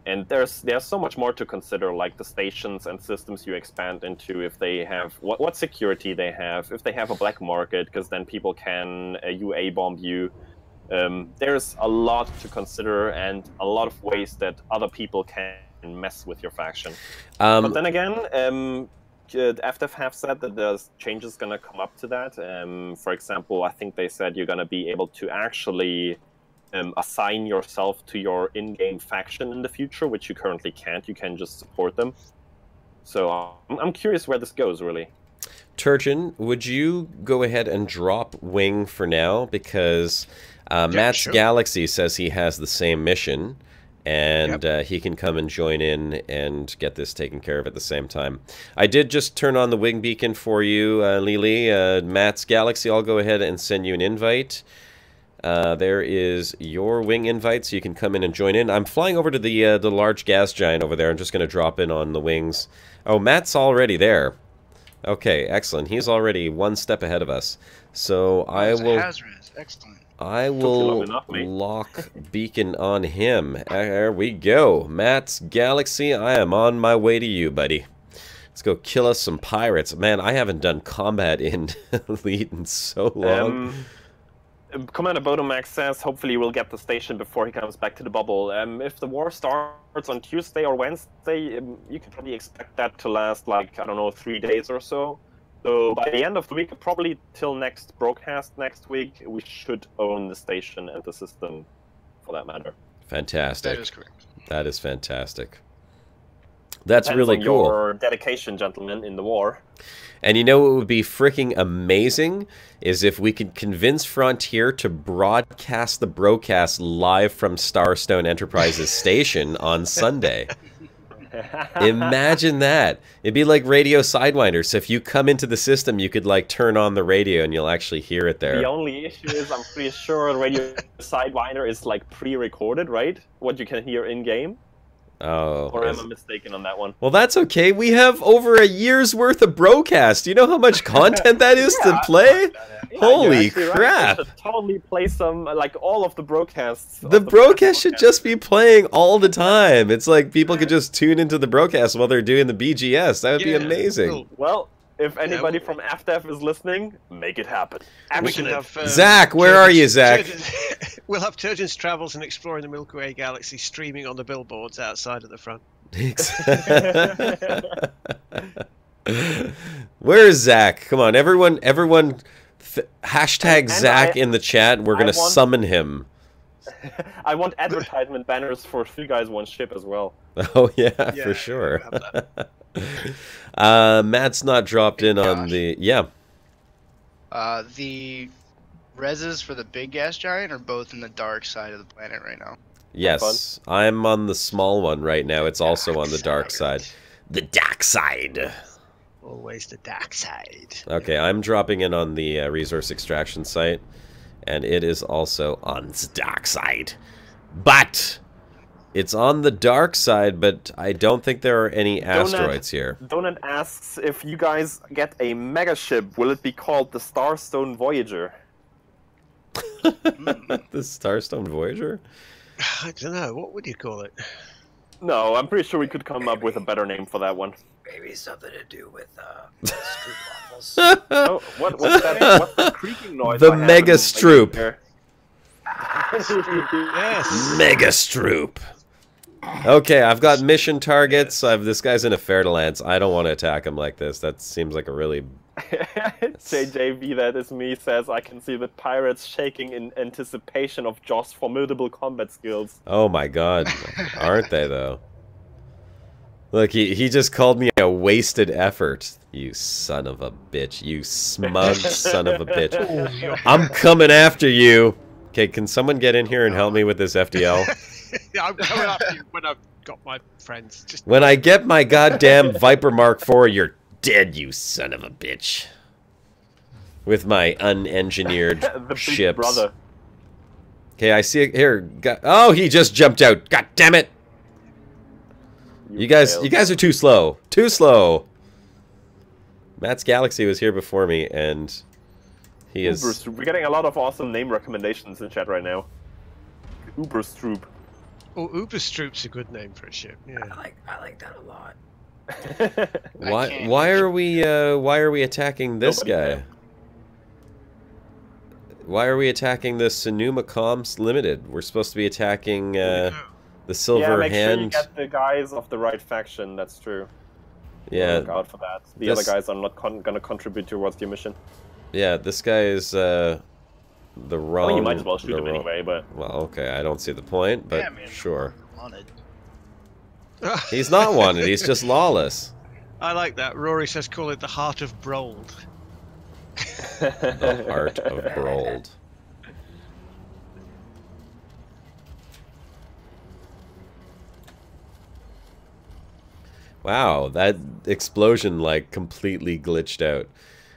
And there's so much more to consider, like the stations and systems you expand into, if they have what security they have, if they have a black market, because then people can UA bomb you. There's a lot to consider and a lot of ways that other people can mess with your faction. But then again, FDev have said that there's changes going to come up to that. For example, I think they said you're going to be able to actually assign yourself to your in-game faction in the future, which you currently can't. You can just support them. So I'm curious where this goes, really. Turgeon, would you go ahead and drop Wing for now? Because Matt's sure. Galaxy says he has the same mission, and he can come and join in and get this taken care of at the same time. I did just turn on the Wing beacon for you, Lily. Matt's Galaxy, I'll go ahead and send you an invite. There is your Wing invite, so you can come in and join in. I'm flying over to the large gas giant over there. I'm just going to drop in on the Wings. Oh, Matt's already there. Okay, excellent. He's already one step ahead of us. So I will. Excellent. I will lock beacon on him. There we go. Matt's Galaxy, I am on my way to you, buddy. Let's go kill us some pirates. Man, I haven't done combat in Elite in so long. Commander Bodomax says hopefully we'll get the station before he comes back to the bubble. If the war starts on Tuesday or Wednesday, you can probably expect that to last, like, I don't know, 3 days or so. So by the end of the week, probably till next Brocast next week, we should own the station and the system, for that matter. Fantastic. That is correct. That is fantastic. That's Depends really on cool. your dedication, gentlemen, in the war. And you know what would be freaking amazing is if we could convince Frontier to broadcast the Brocast live from Starstone Enterprises station on Sunday. Imagine that. It'd be like Radio Sidewinder. So if you come into the system, you could like turn on the radio and you'll actually hear it there. The only issue is I'm pretty sure Radio Sidewinder is like pre-recorded, right? What you can hear in-game. Oh. Or am I mistaken on that one? Well, that's okay. We have over a year's worth of Brocast. Do you know how much content that is to play? Holy crap. Right. We should totally play some, like, all of the broadcasts. The Brocast should just be playing all the time. It's like people could just tune into the Brocast while they're doing the BGS. That would be amazing. Well, if anybody from FDev is listening, make it happen. We can have, Zach, where are you, Zach? We'll have Turgeon's Travels and Exploring the Milky Way Galaxy streaming on the billboards outside of the front. Where's Zach? Come on, everyone hashtag And Zach in the chat. We're going to summon him. I want advertisement banners for 3 Guys 1 Ship as well. Oh, yeah, for sure. Matt's not dropped in on the... Yeah. The reses for the big gas giant are both in the dark side of the planet right now. Yes, I'm on the small one right now. It's also on the dark side. The dark side. Always the dark side. Okay, I'm dropping in on the resource extraction site, and it is also on the dark side. But it's on the dark side, but I don't think there are any asteroids here. Donut asks if you guys get a mega ship, will it be called the Starstone Voyager? The Starstone Voyager? I don't know. What would you call it? No, I'm pretty sure we could come up with a better name for that one. Maybe something to do with Stroop waffles. Oh, what's that creaking noise? The I have Mega in my Stroop. ear? Yes. Mega Stroop. Okay, I've got mission targets. This guy's in a Fairlands. I don't want to attack him like this. That seems like a really... JJV, that is me, says I can see the pirates shaking in anticipation of Joss' formidable combat skills. Oh my god. Aren't they, though? Look, he just called me a wasted effort. You son of a bitch. You smug son of a bitch. I'm coming after you. Okay, can someone get in here and help me with this FDL? I'm coming after you when I've got my friends. Just... When I get my goddamn Viper Mark IV, you're dead, you son of a bitch. With my unengineered the ships. big brother. Okay, I see it here. Oh, he just jumped out. God damn it! You guys are too slow. Too slow. Matt's Galaxy was here before me, and he is. We're getting a lot of awesome name recommendations in chat right now. Uberstroop. Oh, Uberstroop's a good name for a ship. Yeah. I like that a lot. Why are we attacking this guy? Why are we attacking the Sonoma Comms Limited? We're supposed to be attacking the Silver make Hand. sure you get the guys of the right faction. That's true. Yeah. Look out for that. The other guys are not gonna contribute towards your mission. Yeah, this guy is the wrong. Well, you might as well shoot him anyway, but. Well, okay, I don't see the point, but man, sure. Wanted. He's not wanted. He's just lawless. I like that. Rory says call it the Heart of Brold. The Heart of Brold. Wow, that explosion like completely glitched out.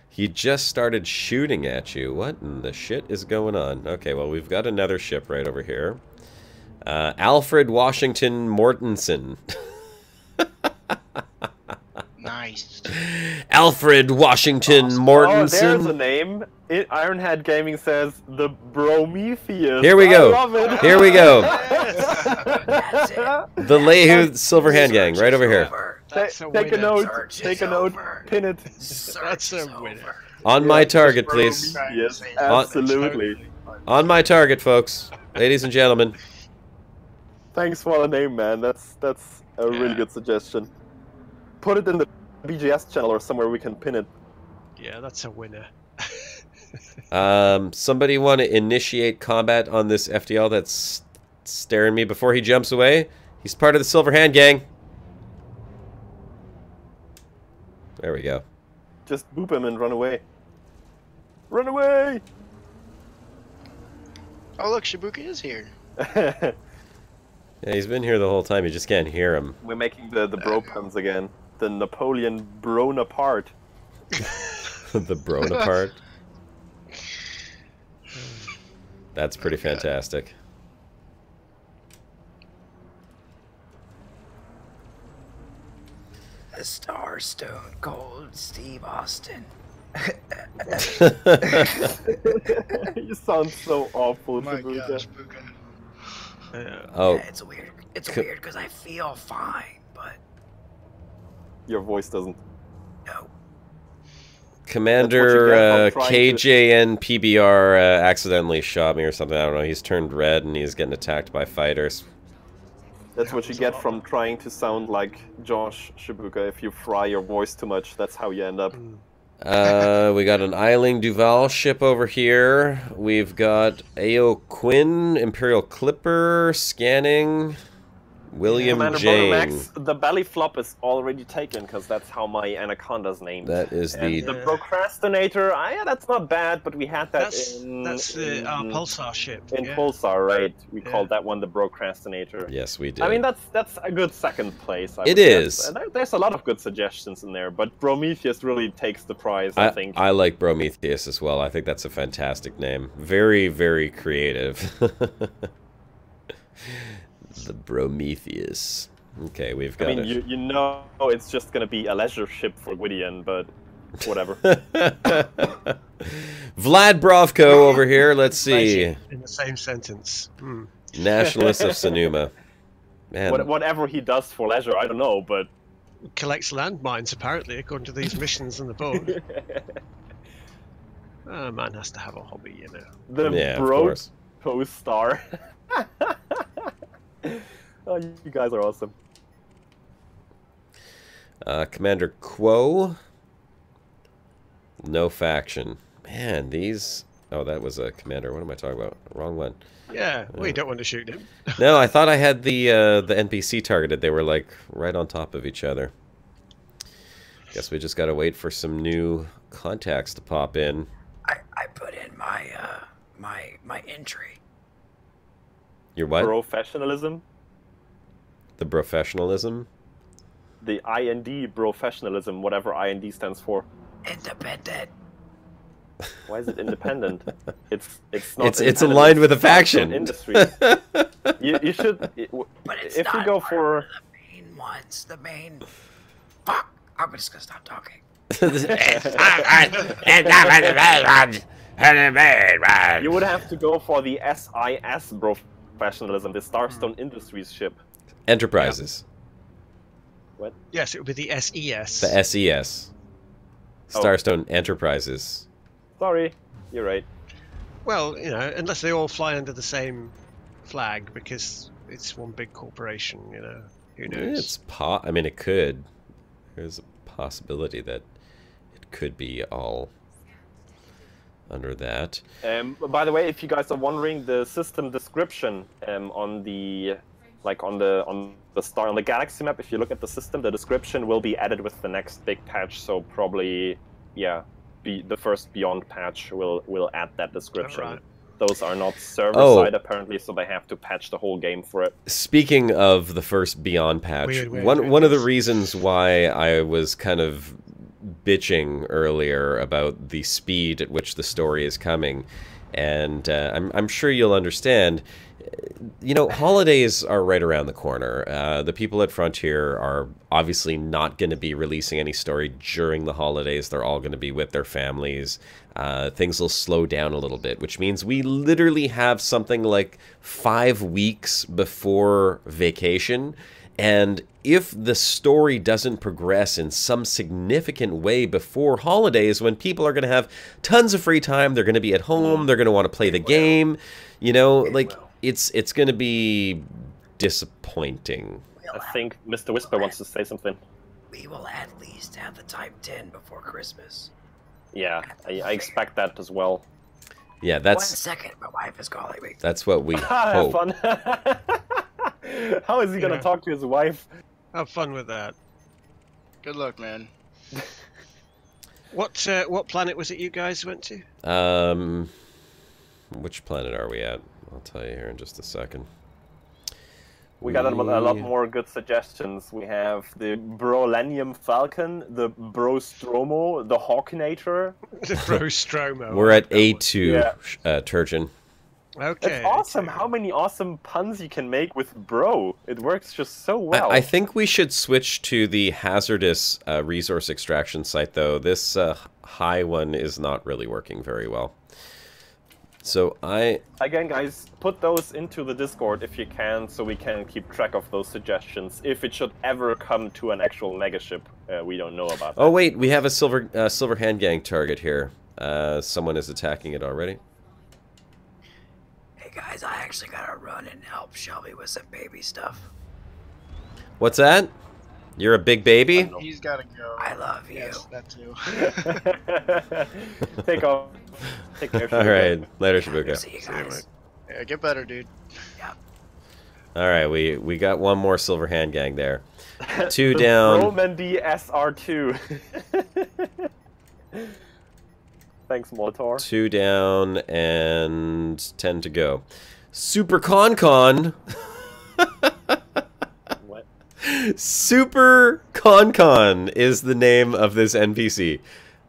He just started shooting at you. What in the shit is going on? Okay, well, we've got another ship right over here. Alfred Washington Mortensen. Nice. Alfred Washington Mortensen. Oh, there's a name. Ironhead Gaming says the Prometheus. Here we go. I love it. Here we go. That's it. The Leahu Silver Hand Gang, right over here. Take a note. Take a note. Pin it. That's a winner. On my target, please. Yes, absolutely. On my target, folks. Ladies and gentlemen. Thanks for the name, man. That's a really good suggestion. Put it in the BGS channel or somewhere we can pin it. Yeah, that's a winner. Somebody want to initiate combat on this FDL that's staring me before he jumps away? He's part of the Silver Hand Gang. There we go. Just boop him and run away. Run away! Oh look, Shibuki is here. Yeah, he's been here the whole time. You just can't hear him. We're making the bro puns again. The Napoleon Bonaparte. The Bonaparte. That's pretty fantastic. The Starstone Cold Steve Austin. You sound so awful, My Shibuya. gosh, Buka. Oh, Yeah, it's weird. It's weird because I feel fine, but Your voice doesn't. no. Commander That's what you get from KJN PBR accidentally shot me or something. I don't know. He's turned red and he's getting attacked by fighters. That's what you get from trying to sound like Josh Shibuka. If you fry your voice too much, that's how you end up. We got an Eiling Duval ship over here. We've got A.O. Quinn, Imperial Clipper, scanning. William Commander Jane. Bonomax, the belly flop is already taken because that's how my Anaconda's named. That is and the procrastinator. Yeah, that's not bad, but we had that That's our Pulsar ship. in yeah. Pulsar, right? We called that one the procrastinator. Yes, we did. I mean, that's a good second place. It is. And there's a lot of good suggestions in there, but Prometheus really takes the prize, I think. I like Prometheus as well. I think that's a fantastic name. Very, very creative. The Prometheus. Okay, we've got I mean, you know it's just going to be a leisure ship for Gwydion, but whatever. Vlad Brovko over here. Let's see. In the same sentence. Hmm. Nationalist of Sonoma. Man, Whatever he does for leisure, I don't know, but... Collects landmines, apparently, according to these missions in the book. A man has to have a hobby, you know. The yeah, of bro course. co-star. Oh, you guys are awesome. Commander Quo. No faction. Man, these... Oh, that was a commander. What am I talking about? Wrong one. Yeah, we don't want to shoot him. No, I thought I had the NPC targeted. They were like right on top of each other. Guess we just gotta wait for some new contacts to pop in. I put in my my entry. Your what? Professionalism. The professionalism? The IND, professionalism, whatever IND stands for. Independent. Why is it independent? It's not. It's aligned with a Starstone faction. Industries. you should. But it's If not you go part for. of the main ones. The main. Fuck! I'm just gonna stop talking. You would have to go for the SIS professionalism, the Starstone Industries ship. Enterprises. What? Yes, it would be the SES. The SES. Starstone Enterprises. Sorry, you're right. Well, you know, unless they all fly under the same flag, because it's one big corporation, you know. Who knows? I mean, it could. There's a possibility that it could be all under that. By the way, if you guys are wondering, the system description on the galaxy map, if you look at the system, the description will be added with the next big patch. So probably, yeah, the first Beyond patch will add that description. Alright. Those are not server-side apparently, so they have to patch the whole game for it. Speaking of the first Beyond patch, one of the reasons why I was kind of bitching earlier about the speed at which the story is coming, and I'm sure you'll understand. You know, holidays are right around the corner. The people at Frontier are obviously not going to be releasing any story during the holidays. They're all going to be with their families. Things will slow down a little bit, which means we literally have something like 5 weeks before vacation. And if the story doesn't progress in some significant way before holidays, when people are going to have tons of free time, they're going to be at home, they're going to want to play the game, you know, like it's going to be disappointing. I think Mr. Whisper wants to say something. We will at least have the Type 10 before Christmas. Yeah, I expect that as well. Yeah, 1 that's second, my wife is calling me. that's what we Have hope. fun. How is he gonna talk to his wife? Have fun with that. Good luck, man. What planet was it you guys went to? Which planet are we at? I'll tell you here in just a second. We got a lot more good suggestions. We have the Brolenium Falcon, the Brostromo, the Hawkinator. The Brostromo. We're at A2, Yeah. Turgeon. Okay. It's awesome how many awesome puns you can make with bro. It works just so well. I think we should switch to the hazardous resource extraction site, though. This high one is not really working very well. So Again, guys, put those into the Discord if you can, so we can keep track of those suggestions. If it should ever come to an actual megaship, we don't know about that. Oh wait, we have a silver hand gang target here. Someone is attacking it already. Hey guys, I actually gotta run and help Shelby with some baby stuff. What's that? You're a big baby? He's gotta go. I love you. Yes, that too. Take off. Take care. All right, later, Shibuka. See you guys. Yeah, get better, dude. All right, we got one more silver hand gang there. 2 down. Romandy SR2. Thanks, Molitor. 2 down and 10 to go. SuperConCon. What? SuperConCon is the name of this NPC.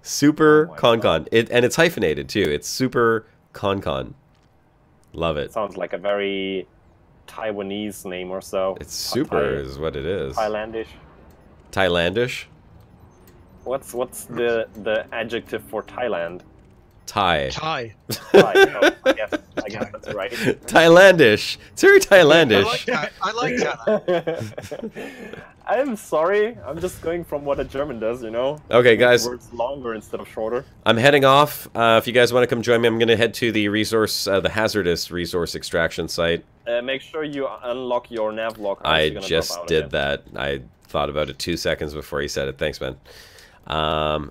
SuperConCon. And it's hyphenated too. It's SuperConCon. Love it. Sounds like a very Taiwanese name or so. It's super is what it is. Thailandish. Thailandish? What's the adjective for Thailand? Thai. Thai. Thai. Oh, I guess that's right. Thailandish. It's very Thailandish. I like that. I'm sorry. I'm just going from what a German does, you know? Okay, guys. Words longer instead of shorter. I'm heading off. If you guys want to come join me, I'm going to head to the the hazardous resource extraction site. Make sure you unlock your navlock. I just did that. I thought about it 2 seconds before he said it. Thanks, man.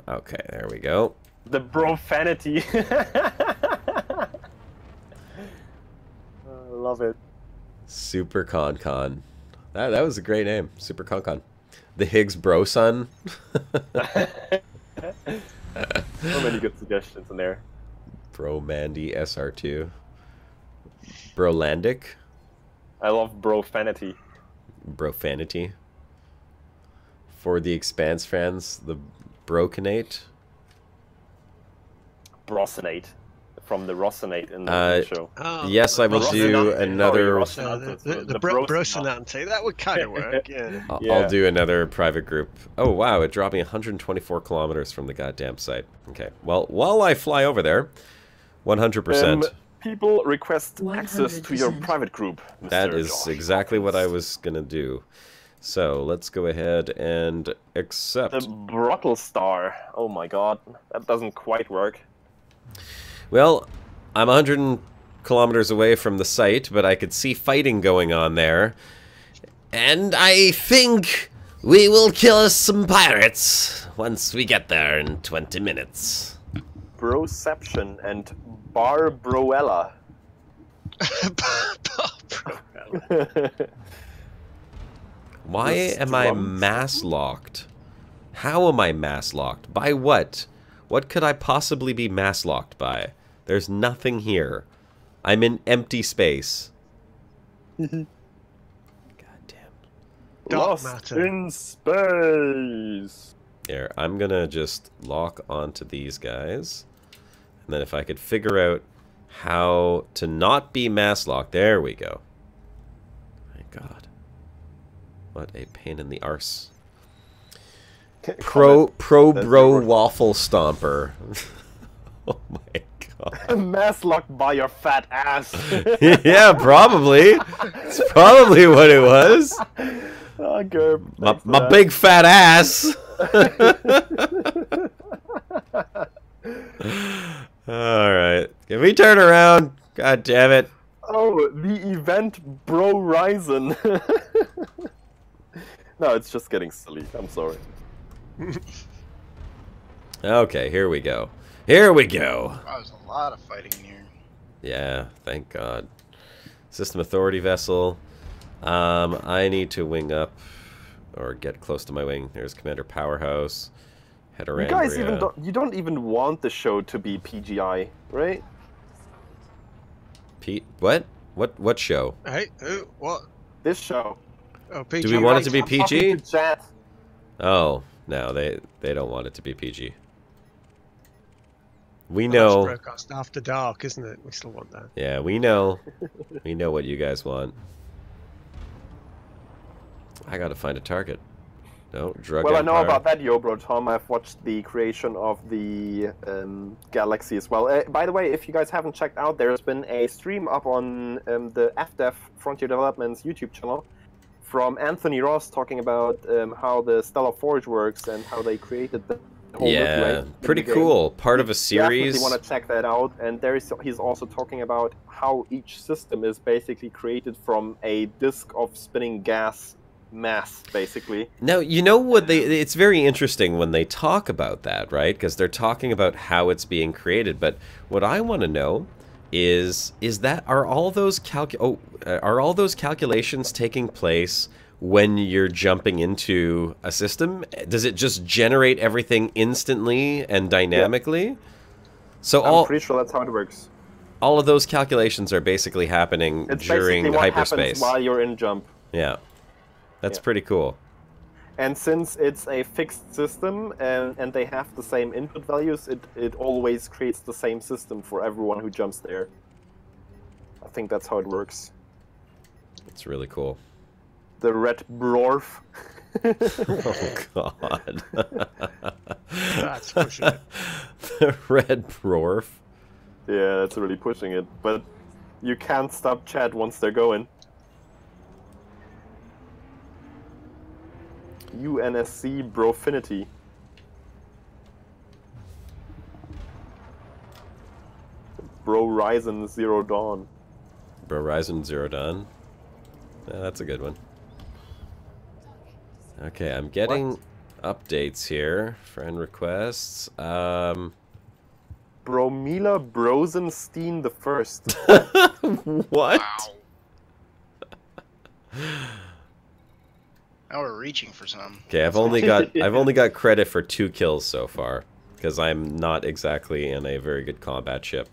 Okay, there we go. The profanity. Love it. SuperConCon. That was a great name. SuperConCon. The Higgs bro son. So many good suggestions in there. Bromandy SR2. Brolandic. I love profanity. Brofanity. For the Expanse fans, the Brocanate. Brosinate from the Rosinate in the show. Oh, Yes, I will do another. the Brosinante. That would kind of work. Yeah. I'll do another private group. Oh wow, it dropped me 124 kilometers from the goddamn site. Okay, well, while I fly over there, 100%. People request access to your private group. Mr. That is Josh exactly what I Hawkins. was gonna do. So let's go ahead and accept. The Brottle Star. Oh my god, that doesn't quite work. Well, I'm 100 kilometers away from the site, but I could see fighting going on there. And I think we will kill some pirates once we get there in 20 minutes. Broception and Barbroella. Why am I mass locked? How am I mass locked? By what? What could I possibly be mass locked by? There's nothing here. I'm in empty space. God damn. Dark Lost matter. in space. There, I'm gonna just lock onto these guys. And then if I could figure out how to not be mass locked. There we go. My god. What a pain in the arse. Pro bro waffle stomper. Oh my god. Mass locked by your fat ass. Yeah, probably. It's probably what it was. Oh, Gerb, My big fat ass. Alright. Can we turn around? God damn it. Oh, the event Bro Ryzen. No, it's just getting silly. I'm sorry. Okay, here we go. Here we go. Wow, there's a lot of fighting in here. Yeah, thank God. System Authority vessel. I need to wing up or get close to my wing. There's Commander Powerhouse. You guys don't even want the show to be PGI, right? What? What show? Hey, who? What? This show. Oh, PG. Do we want it to be I'm talking PG? to chat. Oh, no, they don't want it to be PG. We Well, know. that's Brocast after dark, isn't it? We still want that. Yeah, we know. We know what you guys want. I gotta find a target. No, drug Well, I know empire. about that, yo, bro, Tom. I've watched the creation of the galaxy as well. By the way, if you guys haven't checked out, there's been a stream up on the FDev Frontier Developments YouTube channel from Anthony Ross talking about how the Stellar Forge works and how they created the whole Yeah, Milky Way pretty in the game. cool. Part of a You series. definitely want to check that out. And he's also talking about how each system is basically created from a disk of spinning gas mass, basically. Now, you know what it's very interesting when they talk about that, right? Because they're talking about how it's being created. But what I want to know is that are all those calculations taking place when you're jumping into a system? Does it just generate everything instantly and dynamically? Yeah. So I'm pretty sure that's how it works. All of those calculations are basically happening during hyperspace while you're in jump. Yeah. That's pretty cool. And since it's a fixed system and they have the same input values, it always creates the same system for everyone who jumps there. I think that's how it works. It's really cool. The red Brorf. Oh, God. That's pushing it. The red Brorf. Yeah, that's really pushing it. But you can't stop chat once they're going. UNSC Brofinity. Bro Ryzen Zero Dawn. Bro Ryzen Zero Dawn. Yeah, that's a good one. Okay, I'm getting updates here. Friend requests. Bromila Brosenstein the First. What? Now we're reaching for some. Okay, I've only got credit for 2 kills so far because I'm not exactly in a very good combat ship.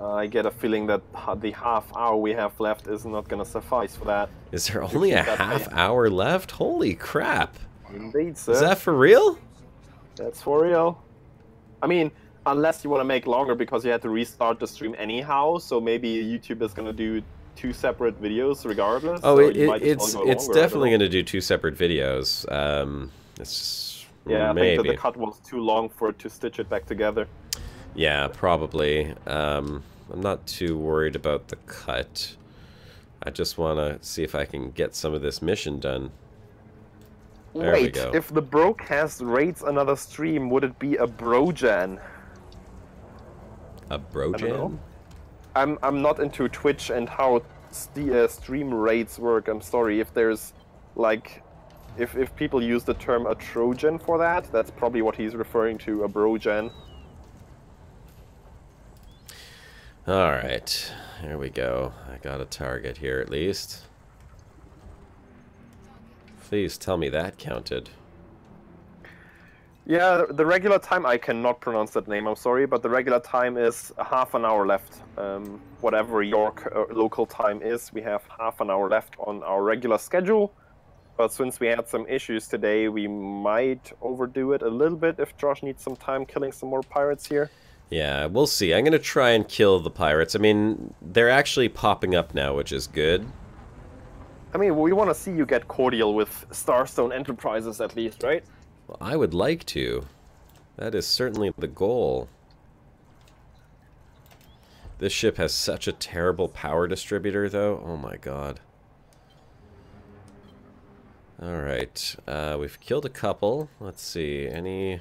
I get a feeling that the half hour we have left is not going to suffice for that. Is there only a half hour left? Holy crap! Indeed, sir. Is that for real? That's for real. I mean, Unless you want to make longer because you had to restart the stream anyhow, so maybe YouTube is going to do 2 separate videos regardless. Oh, so you might as well go it's longer, definitely going to do 2 separate videos. It's just, yeah, I maybe. think that the cut was too long for it to stitch it back together. Yeah, probably. I'm not too worried about the cut. I just want to see if I can get some of this mission done. There we Wait, go. if the Brocast rates another stream, would it be a Brojan? A Brojan? I'm not into Twitch and how stream rates work. I'm sorry if there's like if people use the term a Trojan for that, that's probably what he's referring to, a Brojan. Alright, here we go. I got a target here at least. Please tell me that counted. Yeah, the regular time, I cannot pronounce that name, I'm sorry, but the regular time is half an hour left. Whatever your local time is, we have half an hour left on our regular schedule. But since we had some issues today, we might overdo it a little bit if Josh needs some time killing some more pirates here. Yeah, we'll see. I'm going to try and kill the pirates. I mean, they're actually popping up now, which is good. I mean, we want to see you get cordial with Starstone Enterprises at least, right? Well, I would like to. That is certainly the goal. This ship has such a terrible power distributor, though. Oh my god. Alright, we've killed a couple. Let's see, any...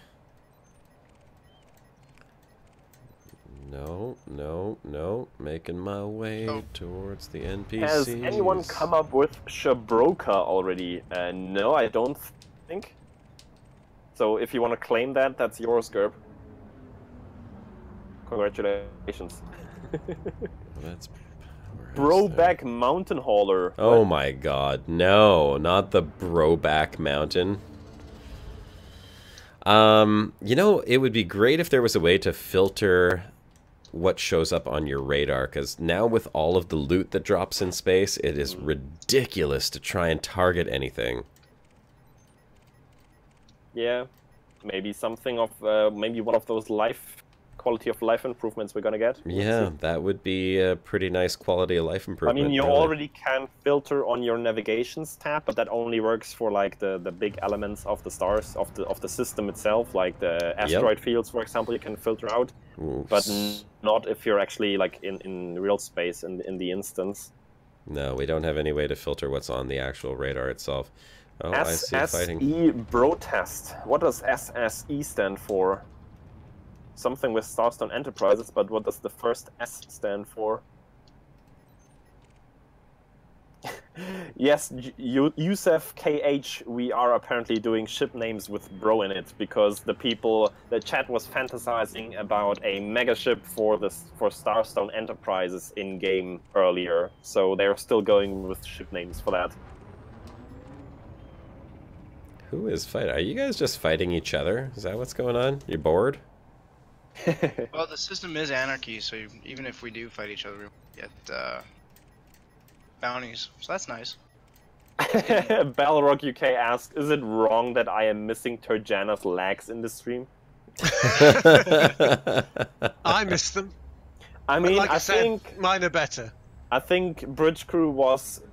No. Making my way towards the NPCs. Has anyone come up with Shabroka already? No, I don't think. So if you want to claim that, that's yours, Gerb. Congratulations. That's Broback Mountain Hauler. Oh What? my god, no, not the Broback Mountain. You know, it would be great if there was a way to filter what shows up on your radar, because now with all of the loot that drops in space, it is ridiculous to try and target anything. Yeah, maybe something of, maybe one of those quality of life improvements we're gonna get. Yeah, that would be a pretty nice quality of life I improvement. mean, you really. already can filter on your navigations tab, but that only works for like the big elements of the stars of the system itself, like the asteroid fields, for example. You can filter out, Ooh, but not if you're actually like in real space in the instance. no, we don't have any way to filter what's on the actual radar itself. Oh, I see fighting. SSE Brotest. What does SSE stand for? Something with Starstone Enterprises, but what does the first S stand for? Yes, Yusef KH, we are apparently doing ship names with bro in it, because the chat was fantasizing about a mega ship for Starstone Enterprises in-game earlier, so they're still going with ship names for that. Who is fighting? Are you guys just fighting each other? Is that what's going on? You're bored? Well, the system is anarchy, so even if we do fight each other, we get bounties. So that's nice. Balrog UK asks, is it wrong that I am missing Turjana's lags in the stream? I miss them. I mean, Like I said, think mine are better. I think Bridge Crew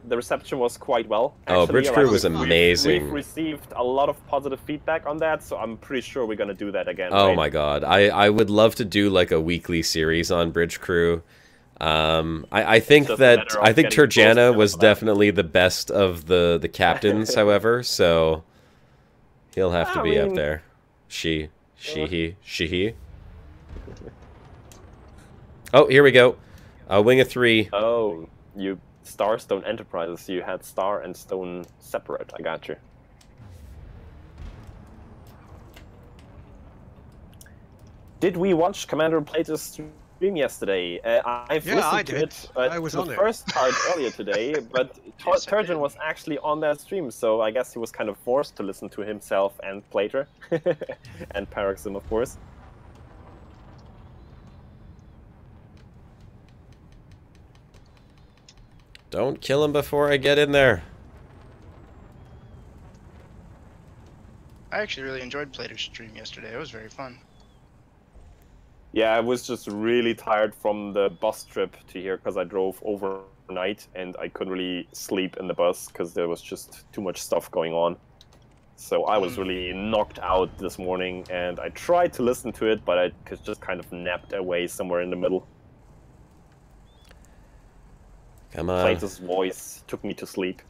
the reception was quite well. Oh, Actually, Bridge Crew like, was amazing. We've received a lot of positive feedback on that, so I'm pretty sure we're gonna do that again. Oh right? my god, I would love to do like a weekly series on Bridge Crew. I think Just a matter of I think getting Turjana close was to that. definitely the best of the captains, however, so he'll have to I be up mean- there. She, he. Oh, here we go. Wing of 3. Oh, you Starstone Enterprises. You had Star and Stone separate. I got you. Did we watch Commander Plato's stream yesterday? I've Yeah, listened I to did. it I was the on it. first part earlier today, but Yes, I Turgeon did. was actually on that stream, so I guess he was kind of forced to listen to himself and Plater, and Paroxysm, of course. Don't kill him before I get in there. I actually really enjoyed Plater's stream yesterday. It was very fun. Yeah, I was just really tired from the bus trip to here because I drove overnight and I couldn't really sleep in the bus because there was just too much stuff going on. So I was really knocked out this morning, and I tried to listen to it, but I just kind of napped away somewhere in the middle. Come on. Place's voice took me to sleep.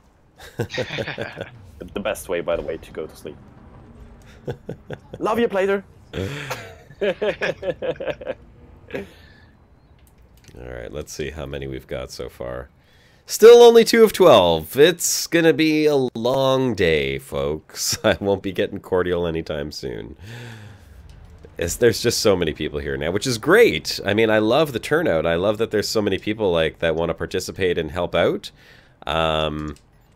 The best way, by the way, to go to sleep. Love you, Plater! Alright, let's see how many we've got so far. Still only 2 of 12. It's gonna be a long day, folks. I won't be getting cordial anytime soon. There's just so many people here now, which is great. I mean, I love the turnout. I love that there's so many people like that want to participate and help out.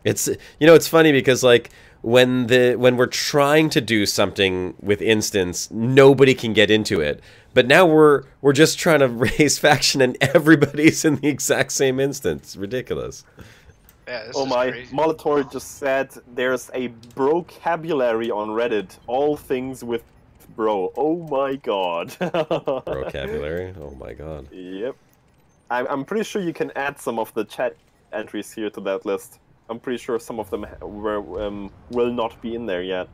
It's, you know, it's funny because like when we're trying to do something with instance, nobody can get into it. But now we're just trying to raise faction and everybody's in the exact same instance. Ridiculous. Yeah, this Oh is my, crazy. Molitor just said there's a vocabulary on Reddit. All things with bro. Oh my god. Vocabulary? Oh my god. Yep. I'm pretty sure you can add some of the chat entries here to that list. I'm pretty sure some of them will not be in there yet.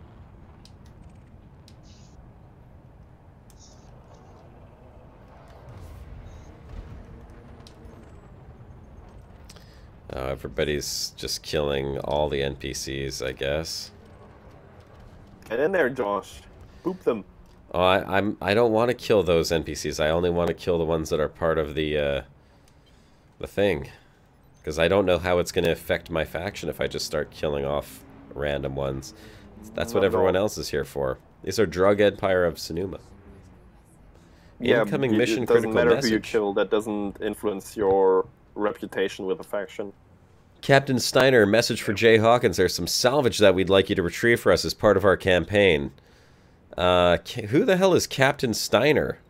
Everybody's just killing all the NPCs, I guess. Get in there, Josh. Boop them. Oh, I don't want to kill those NPCs. I only want to kill the ones that are part of the thing, because I don't know how it's going to affect my faction if I just start killing off random ones. That's what everyone else is here for. These are Drug Empire of Sonoma. Incoming mission critical message. It doesn't matter who you message. kill. That doesn't influence your reputation with the faction. Captain Steiner, message for Jay Hawkins. There's some salvage that we'd like you to retrieve for us as part of our campaign. Who the hell is Captain Steiner?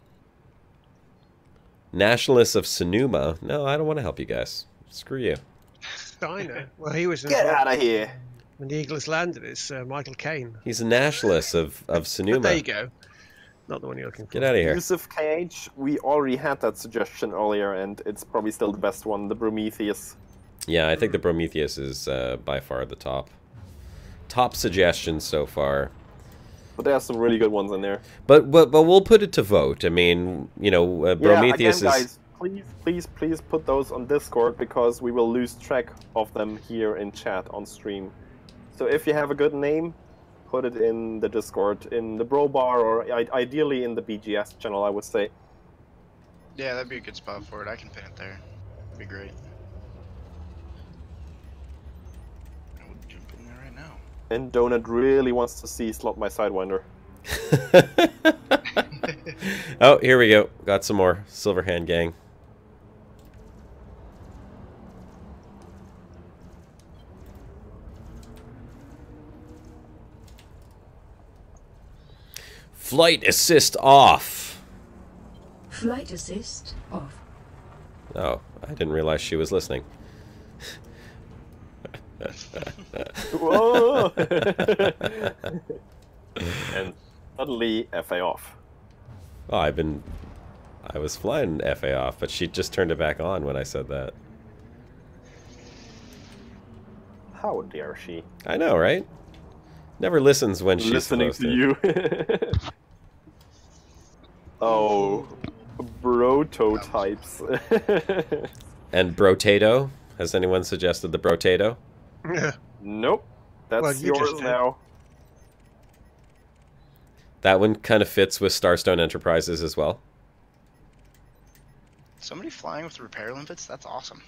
Nationalists of Sonoma. No, I don't want to help you guys. Screw you. Steiner. Well, he was Get out of here. when the Eagles landed. It's Michael Caine. He's a nationalist of Sonoma. But there you go. Not the one you're looking for. Get out of here. Yusuf KH, we already had that suggestion earlier, and it's probably still the best one, the Prometheus. Yeah, I think the Prometheus is by far the top suggestion so far. But there are some really good ones in there. But we'll put it to vote. I mean, you know, Prometheus yeah, again, is. guys, please put those on Discord because we will lose track of them here in chat on stream. So if you have a good name, put it in the Discord, in the Bro Bar, or ideally in the BGS channel, I would say. Yeah, that'd be a good spot for it. I can pin it there. That'd be great. I would jump in there right now. And Donut really wants to see Slot My Sidewinder. Oh, here we go. Got some more Silverhand Gang. Flight assist off. Flight assist off. Oh, I didn't realize she was listening. Whoa! And suddenly, FA off. Oh, I was flying FA off, but she just turned it back on when I said that. How dare she? I know, right? Never listens when she's Listening supposed to you. Oh, prototypes. And Brotato? Has anyone suggested the Brotato? Nope. That's Well, you yours just did. now. That one kind of fits with Starstone Enterprises as well. Somebody flying with repair limpets? That's awesome.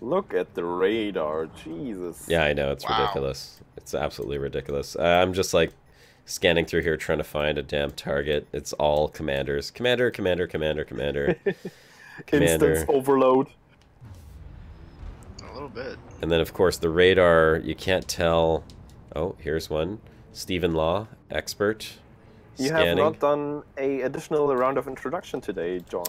Look at the radar, Jesus. Yeah, I know, it's Wow. ridiculous. It's absolutely ridiculous. I'm just like scanning through here trying to find a damn target. It's all commanders. Commander, commander, commander, commander. Commander. Instance overload. A little bit. And then, of course, the radar, you can't tell. Oh, here's one. Stephen Law, expert. You Scanning. have not done a additional round of introduction today, John.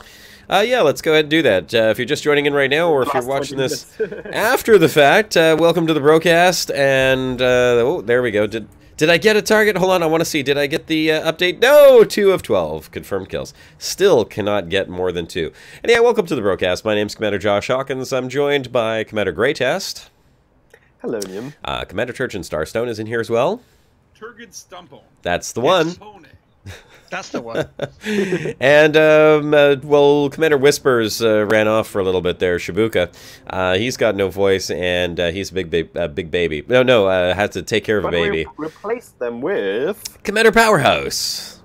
Yeah, let's go ahead and do that. If you're just joining in right now, or if you're Last watching 20 this minutes. after the fact, welcome to the Brocast. And oh, there we go. Did Did I get a target? Hold on, I want to see. Did I get the update? No! 2 of 12 confirmed kills. Still cannot get more than 2. And yeah, welcome to the Brocast. My name's Commander Josh Hawkins. I'm joined by Commander Greytest. Hello, Nim. Commander Turchin Starstone is in here as well. Turgid Stumpo. That's the one. That's the one. And, well, Commander Whispers ran off for a little bit there, Shibuka. He's got no voice, and he's a big baby. No, had to take care of a baby. Replace them with... Commander Powerhouse.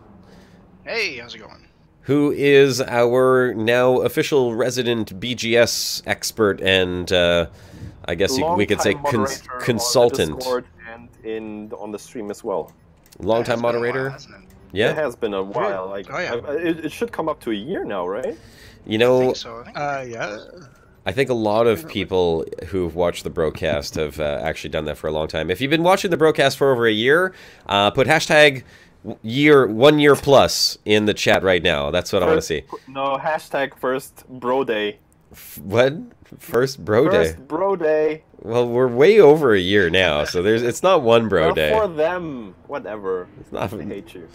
Hey, how's it going? Who is our now official resident BGS expert and, I guess we could say consultant. On the Discord and on the stream as well. Longtime moderator? Yeah, it has been a while. Like, it should come up to a year now, right? You know, I think so. Yeah. I think a lot of people who've watched the Brocast have actually done that for a long time. If you've been watching the Brocast for over a year, put hashtag 1 year plus in the chat right now. That's what I want to see. No, hashtag first bro day. What? First bro day? First bro day. Well, we're way over a year now, so it's not one bro day. For them, whatever. It's not. I hate you.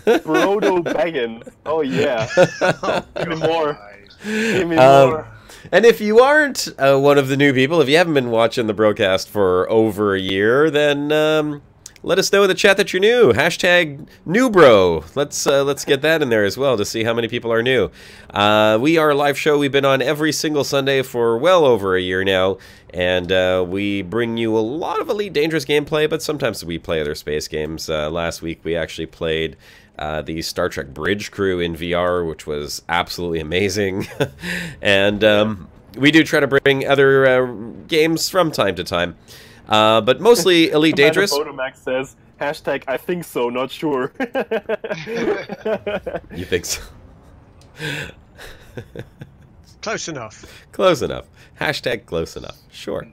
Brodo Baggins. Oh yeah. Give me more. Give me more. And if you aren't one of the new people, if you haven't been watching the Brocast for over a year, then let us know in the chat that you're new. Hashtag newbro. Let's get that in there as well to see how many people are new. We are a live show. We've been on every single Sunday for well over a year now, and we bring you a lot of Elite Dangerous gameplay, but sometimes we play other space games. Last week we actually played the Star Trek Bridge Crew in VR, which was absolutely amazing. And we do try to bring other games from time to time. But mostly Elite Dangerous. Photomax says, hashtag I think so, not sure. You think so? Close enough. Close enough. Hashtag close enough. Sure.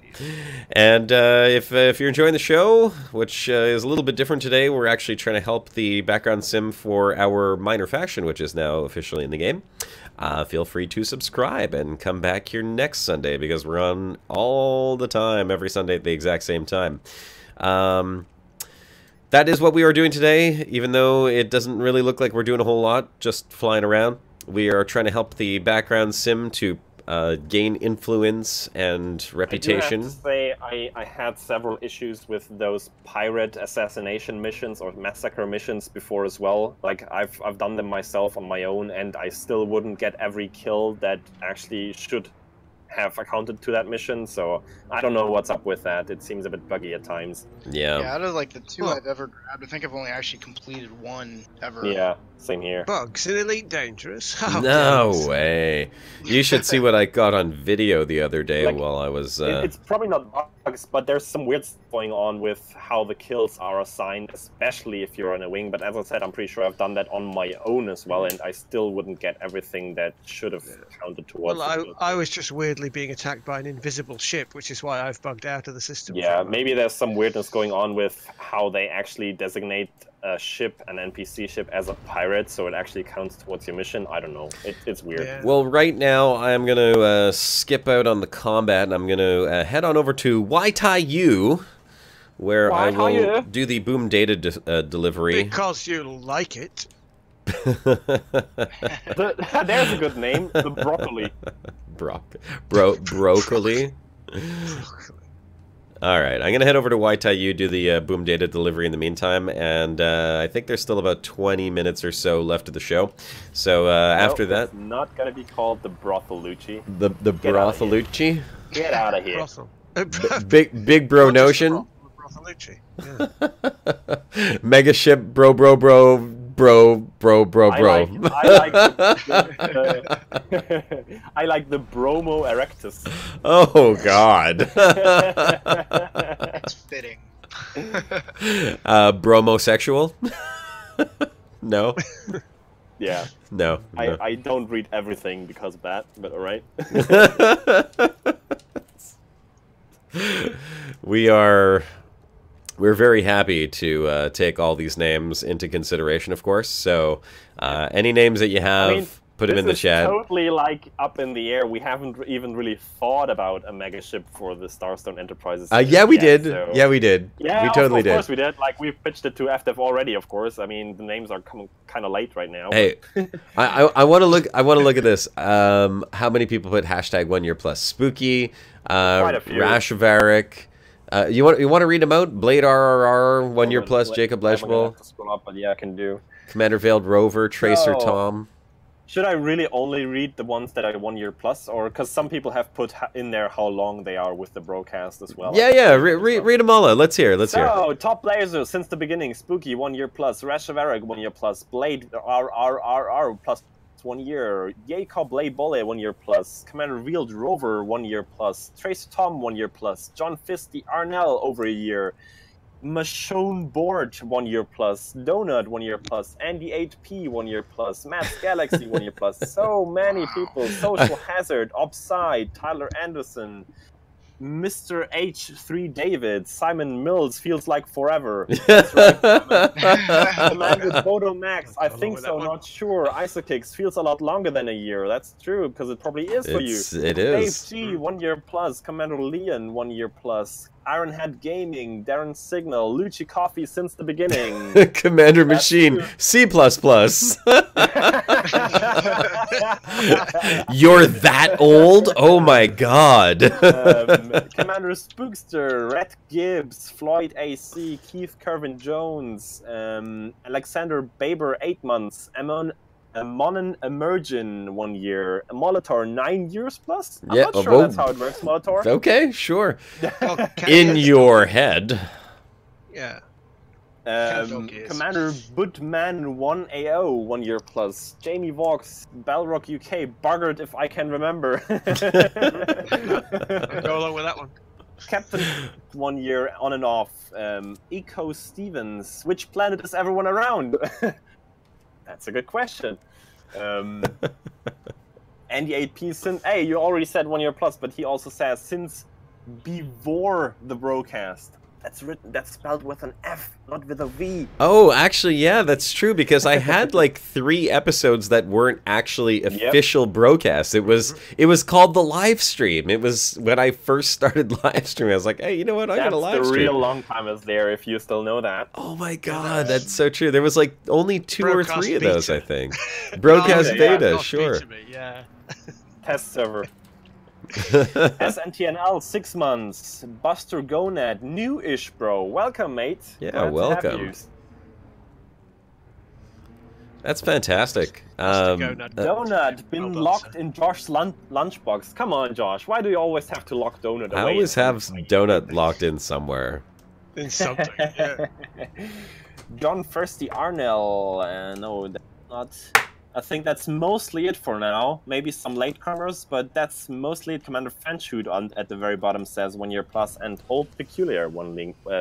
And if you're enjoying the show, which is a little bit different today, we're actually trying to help the background sim for our minor faction, which is now officially in the game. Feel free to subscribe and come back here next Sunday because we're on all the time, every Sunday at the exact same time. That is what we are doing today, even though it doesn't really look like we're doing a whole lot, just flying around. We are trying to help the background sim to gain influence and reputation. I do have to say, I had several issues with those pirate assassination missions or massacre missions before as well. Like, I've done them myself on my own, and I still wouldn't get every kill that actually should have accounted to that mission, so I don't know what's up with that. It seems a bit buggy at times. Yeah. Yeah, out of like the 2 I've ever grabbed, I think I've only actually completed 1 ever. Yeah, same here. Bugs in Elite Dangerous? Oh, no way. You should see what I got on video the other day while I was... It's probably not bugs, but there's some weird stuff going on with how the kills are assigned, especially if you're on a wing. But as I said, I'm pretty sure I've done that on my own as well, and I still wouldn't get everything that should have counted towards. Well, I was just weirdly being attacked by an invisible ship, which is why I've bugged out of the system. Yeah, maybe there's some weirdness going on with how they actually designate a ship, an NPC ship, as a pirate, so it actually counts towards your mission. I don't know. It's weird. Yeah. Well, right now I'm going to skip out on the combat, and I'm going to head on over to YTU, where I will do the boom data delivery. Because you like it. There's a good name. The broccoli. Broccoli. All right, I'm gonna head over to YTU, do the boom data delivery in the meantime, and I think there's still about 20 minutes or so left of the show. So after that, it's not gonna be called the brothalucci. The brothalucci. Get out of here. Big bro notion. Brothalucci. Yeah. Mega ship bro. I like the Bromo erectus. Oh God. It's fitting. Bromosexual? No. Yeah. No. I don't read everything because of that, but alright. We're very happy to take all these names into consideration, of course. So any names that you have, put him in the This is chat. totally like up in the air. We haven't even really thought about a mega ship for the Starstone Enterprises. Yeah, we yet, did. so- Yeah, we did. Yeah, we totally of did. course we did. Like, we've pitched it to FDev already, of course. I mean, the names are coming kind of late right now. Hey, I want to look. I want to look at this. How many people put hashtag 1 year plus? Spooky, Quite a few. Rashavaric. You want to read them out? Blade RRR 1 year plus. Jacob I'm gonna Leschbel, have to scroll up, but yeah, I can do. Commander Veiled Rover, Tracer No. Tom. Should I really only read the ones that are 1 year plus, or because some people have put in there how long they are with the Brocast as well? Yeah. Read them all out. Let's hear. Let's hear. So, top players since the beginning: Spooky 1 year plus, Rashavaric 1 year plus, Blade RRR plus 1 year, Jacob Leibole 1 year plus, Commander Veiled Rover 1 year plus, Tracer Tom 1 year plus, John Fisty Arnell over a year, Michonne Board 1 year plus, Donut 1 year plus, Andy 8P 1 year plus, Matt's Galaxy 1 year plus. So many people. Social Hazard, Upside, Tyler Anderson, Mr. H3 David, Simon Mills, feels like forever. That's right, Commander Bodo Max, I think so, not sure. Isokix feels a lot longer than a year. That's true, because it probably is for you. It is. Dave G, 1 year plus, Commander Leon, 1 year plus, Ironhead Gaming, Darren Signal, Lucci Coffee since the beginning. Commander That's Machine true. C++. You're that old? Oh my god. Commander Spookster, Red Gibbs, Floyd AC, Keith Kervin Jones, Alexander Baber 8 months, Monon Emergin 1 year, Molitor 9 years plus? I'm Yeah, not sure that's how it works, Molitor. Okay, sure. Oh, In your head. Yeah. Commander Budman 1AO 1 year plus, Jamie Vaux, Balrock UK, buggered if I can remember. I'll go along with that one. Captain 1 year on and off. Eco Stevens, which planet is everyone around? That's a good question. Andy 8P since hey, you already said 1 year plus, but he also says since before the Brocast. That's spelled with an F, not with a V. Oh, actually, yeah, that's true, because I had like 3 episodes that weren't actually official broadcasts. It was called the live stream. It was when I first started live streaming. I was like, hey, you know what? I got a live That's the stream. real long time is there, if you still know that. Oh my god, that's so true. There was like only 2 or 3 of those, I think. Oh, Broadcast yeah, beta, not sure. beta, yeah. Test server. SNTNL 6 months. Buster Gonad, new-ish bro. Welcome, mate. Yeah, Glad to have welcome. you. That's fantastic. Donut been locked in Josh's lunchbox. Come on, Josh. Why do you always have to lock Donut away? I always have Donut locked in somewhere. In something, yeah. John Firsty Arnell. No, that's not. I think that's mostly it for now. Maybe some latecomers, but that's mostly it. Commander Fanshoot on at the very bottom says 1 year plus, and Old Peculiar 1 link. I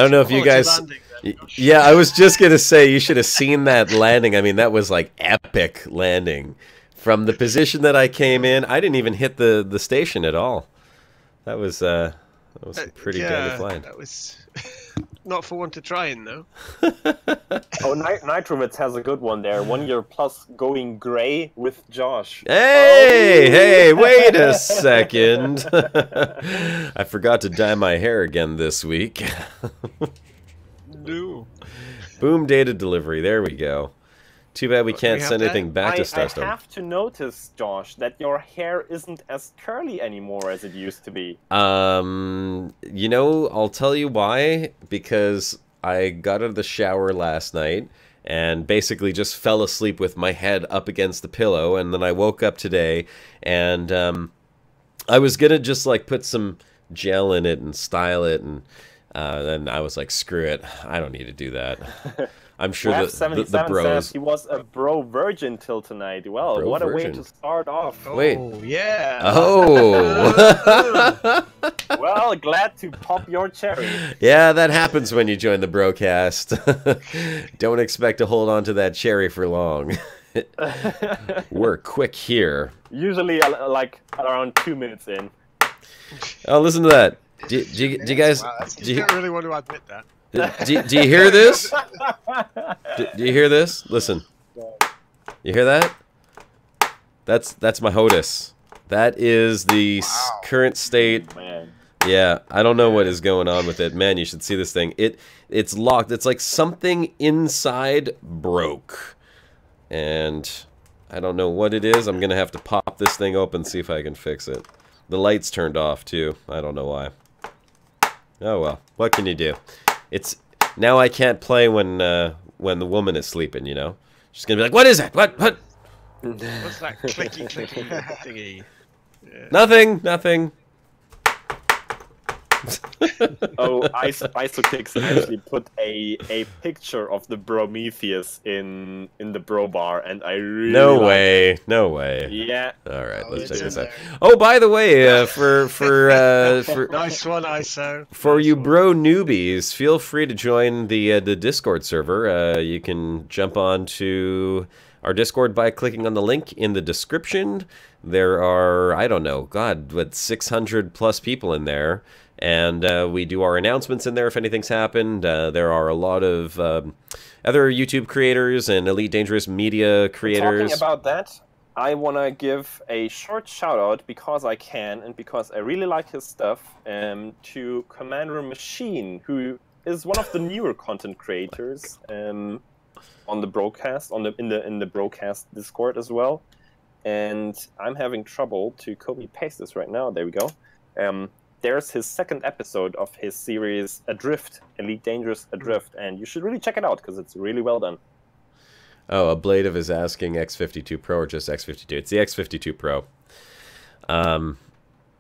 don't know if you guys... Yeah, I was just going to say, you should have seen that landing. I mean, that was like epic landing. From the position that I came in, I didn't even hit the station at all. That was pretty dandy flying. That was not for one to try in, though. Oh, Nitrovitz has a good one there. 1 year plus going gray with Josh. Hey, wait a second. I forgot to dye my hair again this week. No. Boom, data delivery. There we go. Too bad we can't send anything back to Starstone. I have to notice, Josh, that your hair isn't as curly anymore as it used to be. You know, I'll tell you why. Because I got out of the shower last night and basically just fell asleep with my head up against the pillow, and then I woke up today and I was gonna just like put some gel in it and style it, and then I was like, screw it, I don't need to do that. I'm sure the bros. Says he was a bro virgin till tonight. Well, Bro what virgin. a way to start off. Wait. Oh, yeah. Oh. Well, glad to pop your cherry. Yeah, that happens when you join the Brocast. Don't expect to hold on to that cherry for long. We're quick here. Usually, like around 2 minutes in. Oh, listen to that. Do you guys? Wow, that's- You don't really want to admit that. Do you hear this? Do you hear this? Listen. You hear that? That's my HOTUS. That is the current state. Man. Yeah, I don't know what is going on with it. Man, you should see this thing. It's locked. It's like something inside broke. And I don't know what it is. I'm going to have to pop this thing open and see if I can fix it. The light's turned off too. I don't know why. Oh well, what can you do? It's now I can't play when the woman is sleeping, you know? She's going to be like, "What is that? What? What's that clicky thingy? Yeah. Nothing. Oh, Isokix actually put a picture of the Prometheus in the bro bar, and I really No like way. it. No way. Yeah. All right, let's it's check in this out. there. Oh, by the way, for Nice one, ISO. for Nice you one. bro newbies, feel free to join the Discord server. You can jump on to our Discord by clicking on the link in the description. There are, I don't know, God, what, 600 plus people in there. And we do our announcements in there if anything's happened. There are a lot of other YouTube creators and Elite Dangerous Media creators. Talking about that, I want to give a short shout out, because I can and because I really like his stuff, to Commander Machine, who is one of the newer content creators on the Brocast, in the Brocast Discord as well. And I'm having trouble to copy paste this right now. There we go. There's his second episode of his series Adrift, Elite Dangerous Adrift, and you should really check it out because it's really well done. Oh, a Blade is asking X52 Pro or just X52. It's the X52 Pro.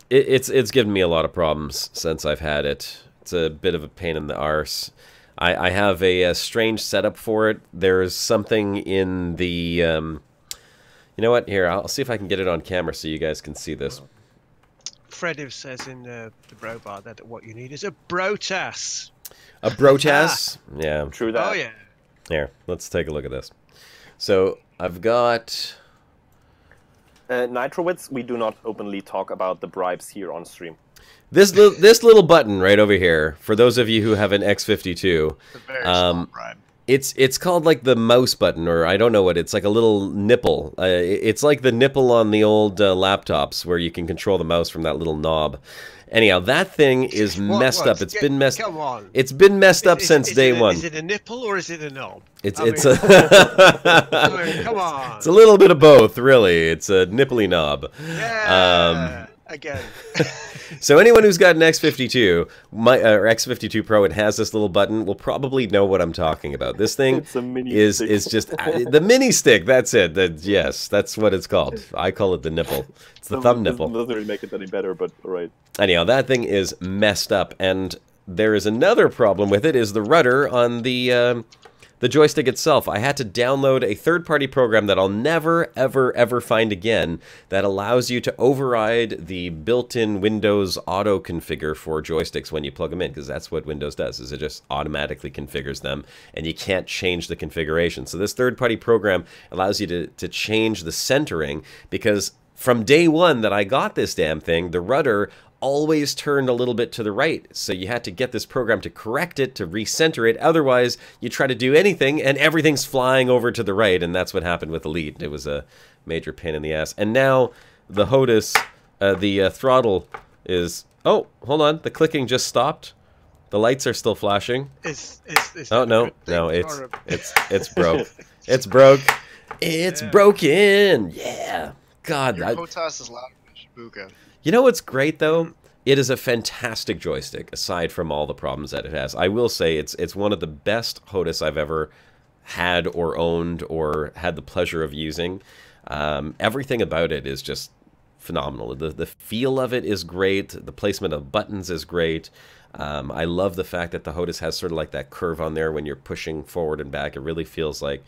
It's given me a lot of problems since I've had it. It's a bit of a pain in the arse. I have a strange setup for it. There's something in the... you know what? Here, I'll see if I can get it on camera so you guys can see this. Frediv says in the bro bar that what you need is a brotas. A Brocast? Yeah. True that. Oh yeah. Here, let's take a look at this. So, I've got... Nitrowitz, we do not openly talk about the bribes here on stream. This little button right over here, for those of you who have an X52, It's a very small bribe. it's called like the mouse button, or I don't know what, it's like a little nipple. It's like the nipple on the old laptops where you can control the mouse from that little knob. Anyhow, that thing is messed up. It's been messed. Come on. It's been messed up since day one. Is it a nipple or is it a knob? It's I mean, come on. It's a little bit of both, really. It's a nipply knob. Yeah. Again. So anyone who's got an X52, or X52 Pro, and has this little button will probably know what I'm talking about. This thing It's a mini is stick. just the mini stick. That's it. Yes, that's what it's called. I call it the nipple. It's the thumb nipple. Doesn't really make it any better, but alright. Anyhow, that thing is messed up, and there is another problem with it. Is the rudder on the joystick itself. I had to download a third-party program that I'll never, ever, ever find again that allows you to override the built-in Windows auto configure for joysticks when you plug them in, because that's what Windows does, is it just automatically configures them, and you can't change the configuration. So this third-party program allows you to change the centering, because from day one that I got this damn thing, the rudder always turned a little bit to the right, so you had to get this program to correct it, to recenter it. Otherwise, you try to do anything and everything's flying over to the right, and that's what happened with Elite. It was a major pain in the ass. And now the HOTUS, the throttle is... Oh, hold on. The clicking just stopped. The lights are still flashing. Oh no, it's broke. It's broke. It's broken. Yeah. God, Your HOTUS is louder than Shibuka. You know what's great, though? It is a fantastic joystick, aside from all the problems that it has. I will say it's one of the best HOTUS I've ever had or owned or had the pleasure of using. Everything about it is just phenomenal. The feel of it is great. The placement of buttons is great. I love the fact that the HOTUS has sort of like that curve on there when you're pushing forward and back. It really feels like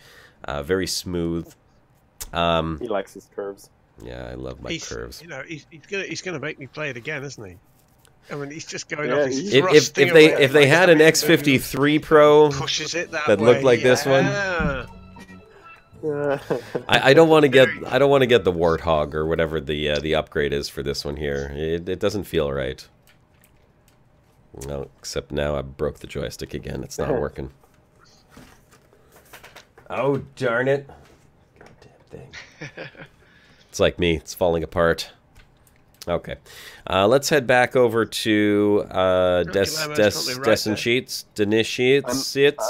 very smooth. He likes his curves. Yeah, I love my curves. You know, he's gonna make me play it again, isn't he? I mean, he's just going Yeah, off. He's If they had an X53 Pro pushes it that looked like this one, I don't want to get the Warthog or whatever the upgrade is for this one here. It doesn't feel right. No, except now I broke the joystick again. It's not working. Oh darn it! God damn it. thing. It's like me. It's falling apart. Okay. Let's head back over to DAESITIATES.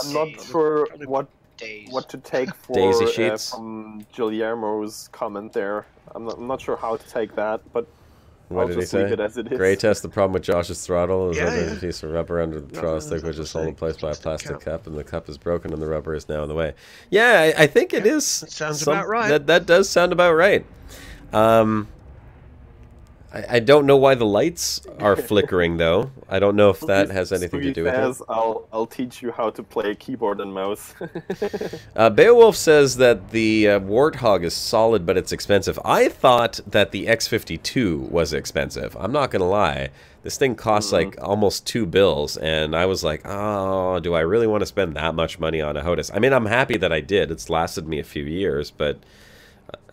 I'm not sure what to take for Daisy sheets. from Guillermo's comment there. I'm not sure how to take that, but What I'll did he just say? leave it as it is. Gray test, the problem with Josh's throttle is Yeah, that there's yeah. a piece of rubber under the throttle stick, which is held in place by a plastic cup, and the cup is broken and the rubber is now in the way. Yeah, I think it is. sounds about right. That does sound about right. I don't know why the lights are flickering, though. I don't know if that has anything to do with it. I'll teach you how to play keyboard and mouse. Beowulf says that the Warthog is solid, but it's expensive. I thought that the X52 was expensive. I'm not going to lie. This thing costs like almost $2 and I was like, oh, do I really want to spend that much money on a HOTAS? I mean, I'm happy that I did. It's lasted me a few years, but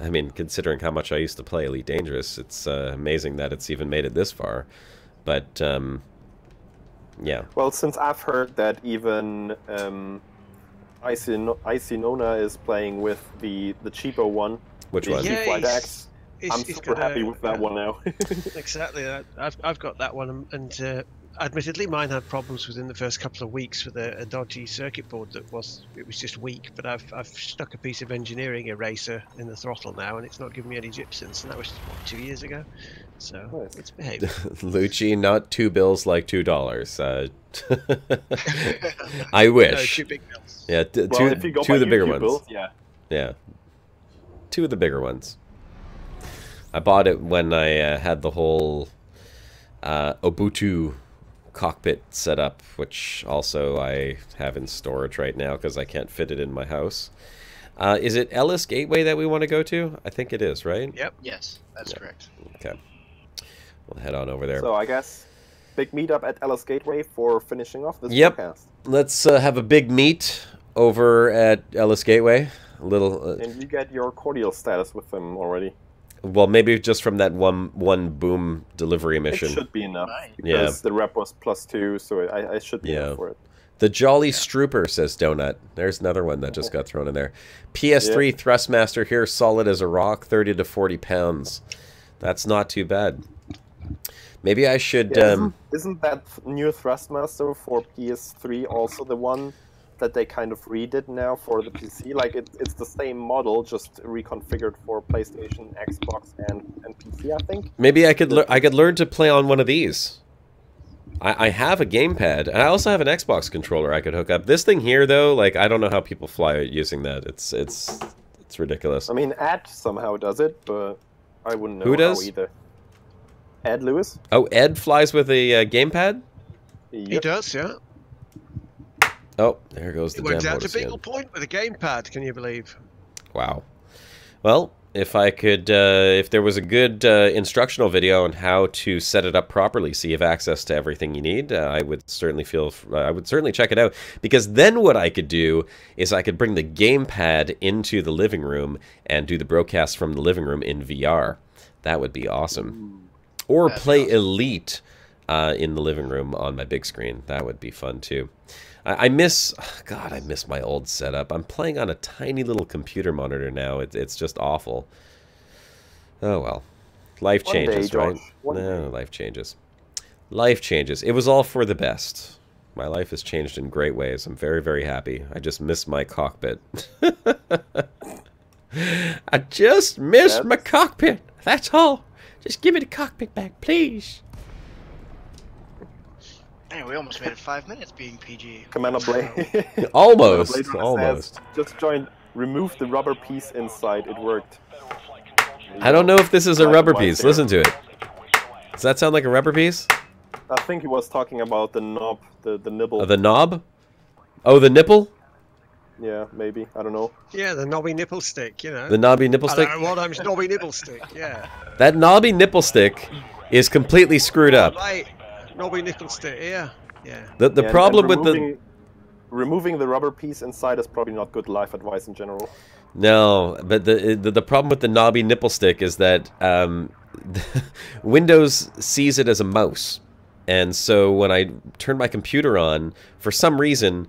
I mean, considering how much I used to play Elite Dangerous, it's amazing that it's even made it this far. But, yeah. Well, since I've heard that even Icinona is playing with the cheaper one, Which the one? Yeah, Flight he's- X, he's- I'm he's super got happy with that one now. Exactly. I've got that one, and admittedly, mine had problems within the first couple of weeks with a dodgy circuit board it was just weak. But I've stuck a piece of engineering eraser in the throttle now, and it's not giving me any gypsums. And that was what, 2 years ago, so Nice. it's behaving. Lucci, not $2 like $2. I No, wish. 2 big bills. Yeah, Well, if you go two by of the bigger YouTube ones. bills, yeah. Yeah. 2 of the bigger ones. I bought it when I had the whole Ubuntu cockpit set up, which also I have in storage right now because I can't fit it in my house. Is it Ellis Gateway that we want to go to? I think it is, right? Yep. Yes, that's correct. Okay. We'll head on over there. So I guess big meetup at Ellis Gateway for finishing off this Yep. podcast. Let's have a big meet over at Ellis Gateway. A little... And you get your cordial status with them already. well, maybe just from that one boom delivery It mission. should be enough. Right. Because the rep was +2, so I should be Yeah. enough for it. The Jolly Strooper, says Donut. There's another one that just got thrown in there. PS3 Thrustmaster here, solid as a rock, 30 to 40 pounds. That's not too bad. Maybe I should... Yeah, isn't that new Thrustmaster for PS3 also the one that they kind of redid now for the PC? Like, it's the same model, just reconfigured for PlayStation, Xbox, and PC, I think? maybe I could learn to play on one of these. I have a gamepad, and I also have an Xbox controller I could hook up. This thing here, though, like, I don't know how people fly using that. It's ridiculous. I mean, Ed somehow does it, but I wouldn't know Who does? how either. Ed Lewis? Oh, Ed flies with a gamepad? He Yep. does, yeah. Oh, there goes the He went damn out to Lotus again. Beagle Point with a gamepad. Can you believe? Wow. Well, if I could, if there was a good instructional video on how to set it up properly, so you have access to everything you need, I would certainly check it out. Because then what I could do is I could bring the gamepad into the living room and do the broadcast from the living room in VR. That would be awesome. Or That's play awesome. Elite in the living room on my big screen. That would be fun too. I miss my old setup. I'm playing on a tiny little computer monitor now. It's just awful. Oh well. Life One day, changes, right? Josh. One No, day. life changes. Life changes. It was all for the best. My life has changed in great ways. I'm very, very happy. I just miss my cockpit. I just miss my cockpit. That's all. Just give me the cockpit back, please. Man, we almost made it 5 minutes being PG. Commander Blade. Almost. Blade Runner Almost. says, just join. Remove the rubber piece inside. It worked. I don't know if this is a Black rubber and white piece. there. Listen to it. Does that sound like a rubber piece? I think he was talking about the knob, the nibble. The knob? Oh, the nipple? Yeah, maybe. I don't know. Yeah, the knobby nipple stick, you know. The knobby nipple I stick? don't know what I'm knobby nipple stick, yeah. That knobby nipple stick is completely screwed up. Right, knobby nipple stick, yeah. Yeah. The Yeah, problem and with the... removing the rubber piece inside is probably not good life advice in general. No, but the problem with the knobby nipple stick is that Windows sees it as a mouse. And so when I turn my computer on, for some reason,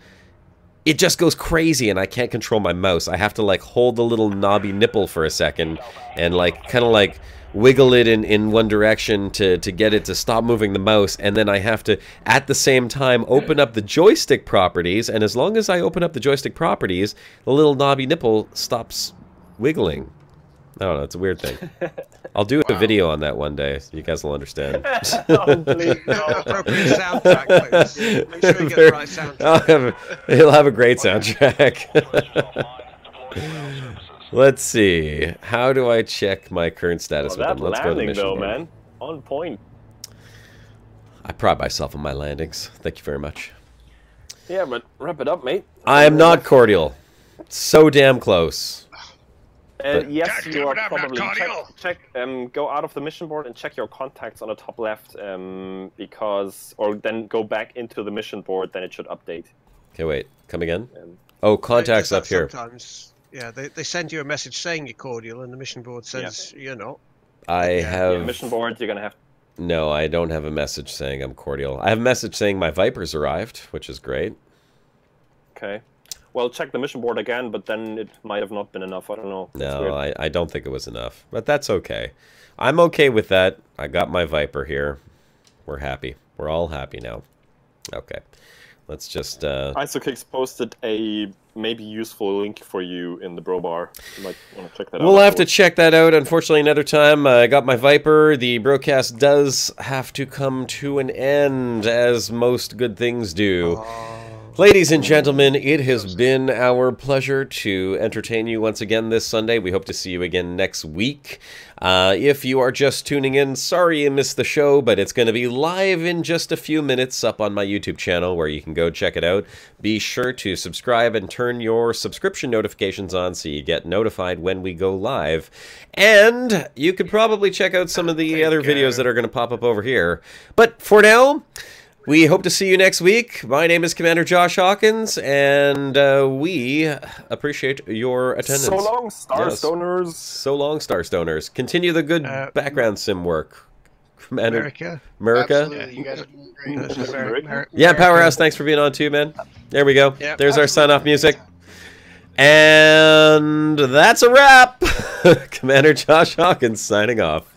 it just goes crazy and I can't control my mouse. I have to like hold the little knobby nipple for a second and like kind of like wiggle it in one direction to get it to stop moving the mouse, and then I have to at the same time open up the joystick properties, and as long as I open up the joystick properties, the little knobby nipple stops wiggling. I don't know, it's a weird thing. I'll do a video on that one day, so you guys will understand. Oh, please, no. Appropriate soundtrack, please. Make sure you get the right soundtrack. He'll have a great soundtrack. Let's see. How do I check my current status with them? That Let's go to landing, mission though, board. man. On point. I pride myself on my landings. Thank you very much. Yeah, but wrap it up, mate. I am not cordial. So damn close. Yes, God you damn are it, I'm not probably cordial. go out of the mission board and check your contacts on the top left, or then go back into the mission board. Then it should update. Okay, wait. Come again? Oh, contacts up here. Sometimes, yeah, they send you a message saying you're cordial, and the mission board says you're not. I have... Yeah, mission board, you're gonna have... No, I don't have a message saying I'm cordial. I have a message saying my Vipers arrived, which is great. Okay. Well, check the mission board again, but then it might have not been enough. I don't know. No, I don't think it was enough. But that's okay. I'm okay with that. I got my Viper here. We're happy. We're all happy now. Okay. Let's just... Isokix posted a maybe useful link for you in the bro bar. You might want to check that out. We'll have to check that out, unfortunately, another time. I got my Viper. The Brocast does have to come to an end, as most good things do. Ladies and gentlemen, it has been our pleasure to entertain you once again this Sunday. We hope to see you again next week. If you are just tuning in, sorry you missed the show, but it's going to be live in just a few minutes up on my YouTube channel where you can go check it out. Be sure to subscribe and turn your subscription notifications on so you get notified when we go live. And you could probably check out some of the other videos that are going to pop up over here. But for now... we hope to see you next week. My name is Commander Josh Hawkins, and we appreciate your attendance. So long, Starstoners. Yes. So long, Starstoners. Continue the good background sim work. Commander America. Absolutely, you guys are doing great. Yeah, Powerhouse, thanks for being on too, man. There we go. Yep. There's our sign-off music. And that's a wrap. Commander Josh Hawkins signing off.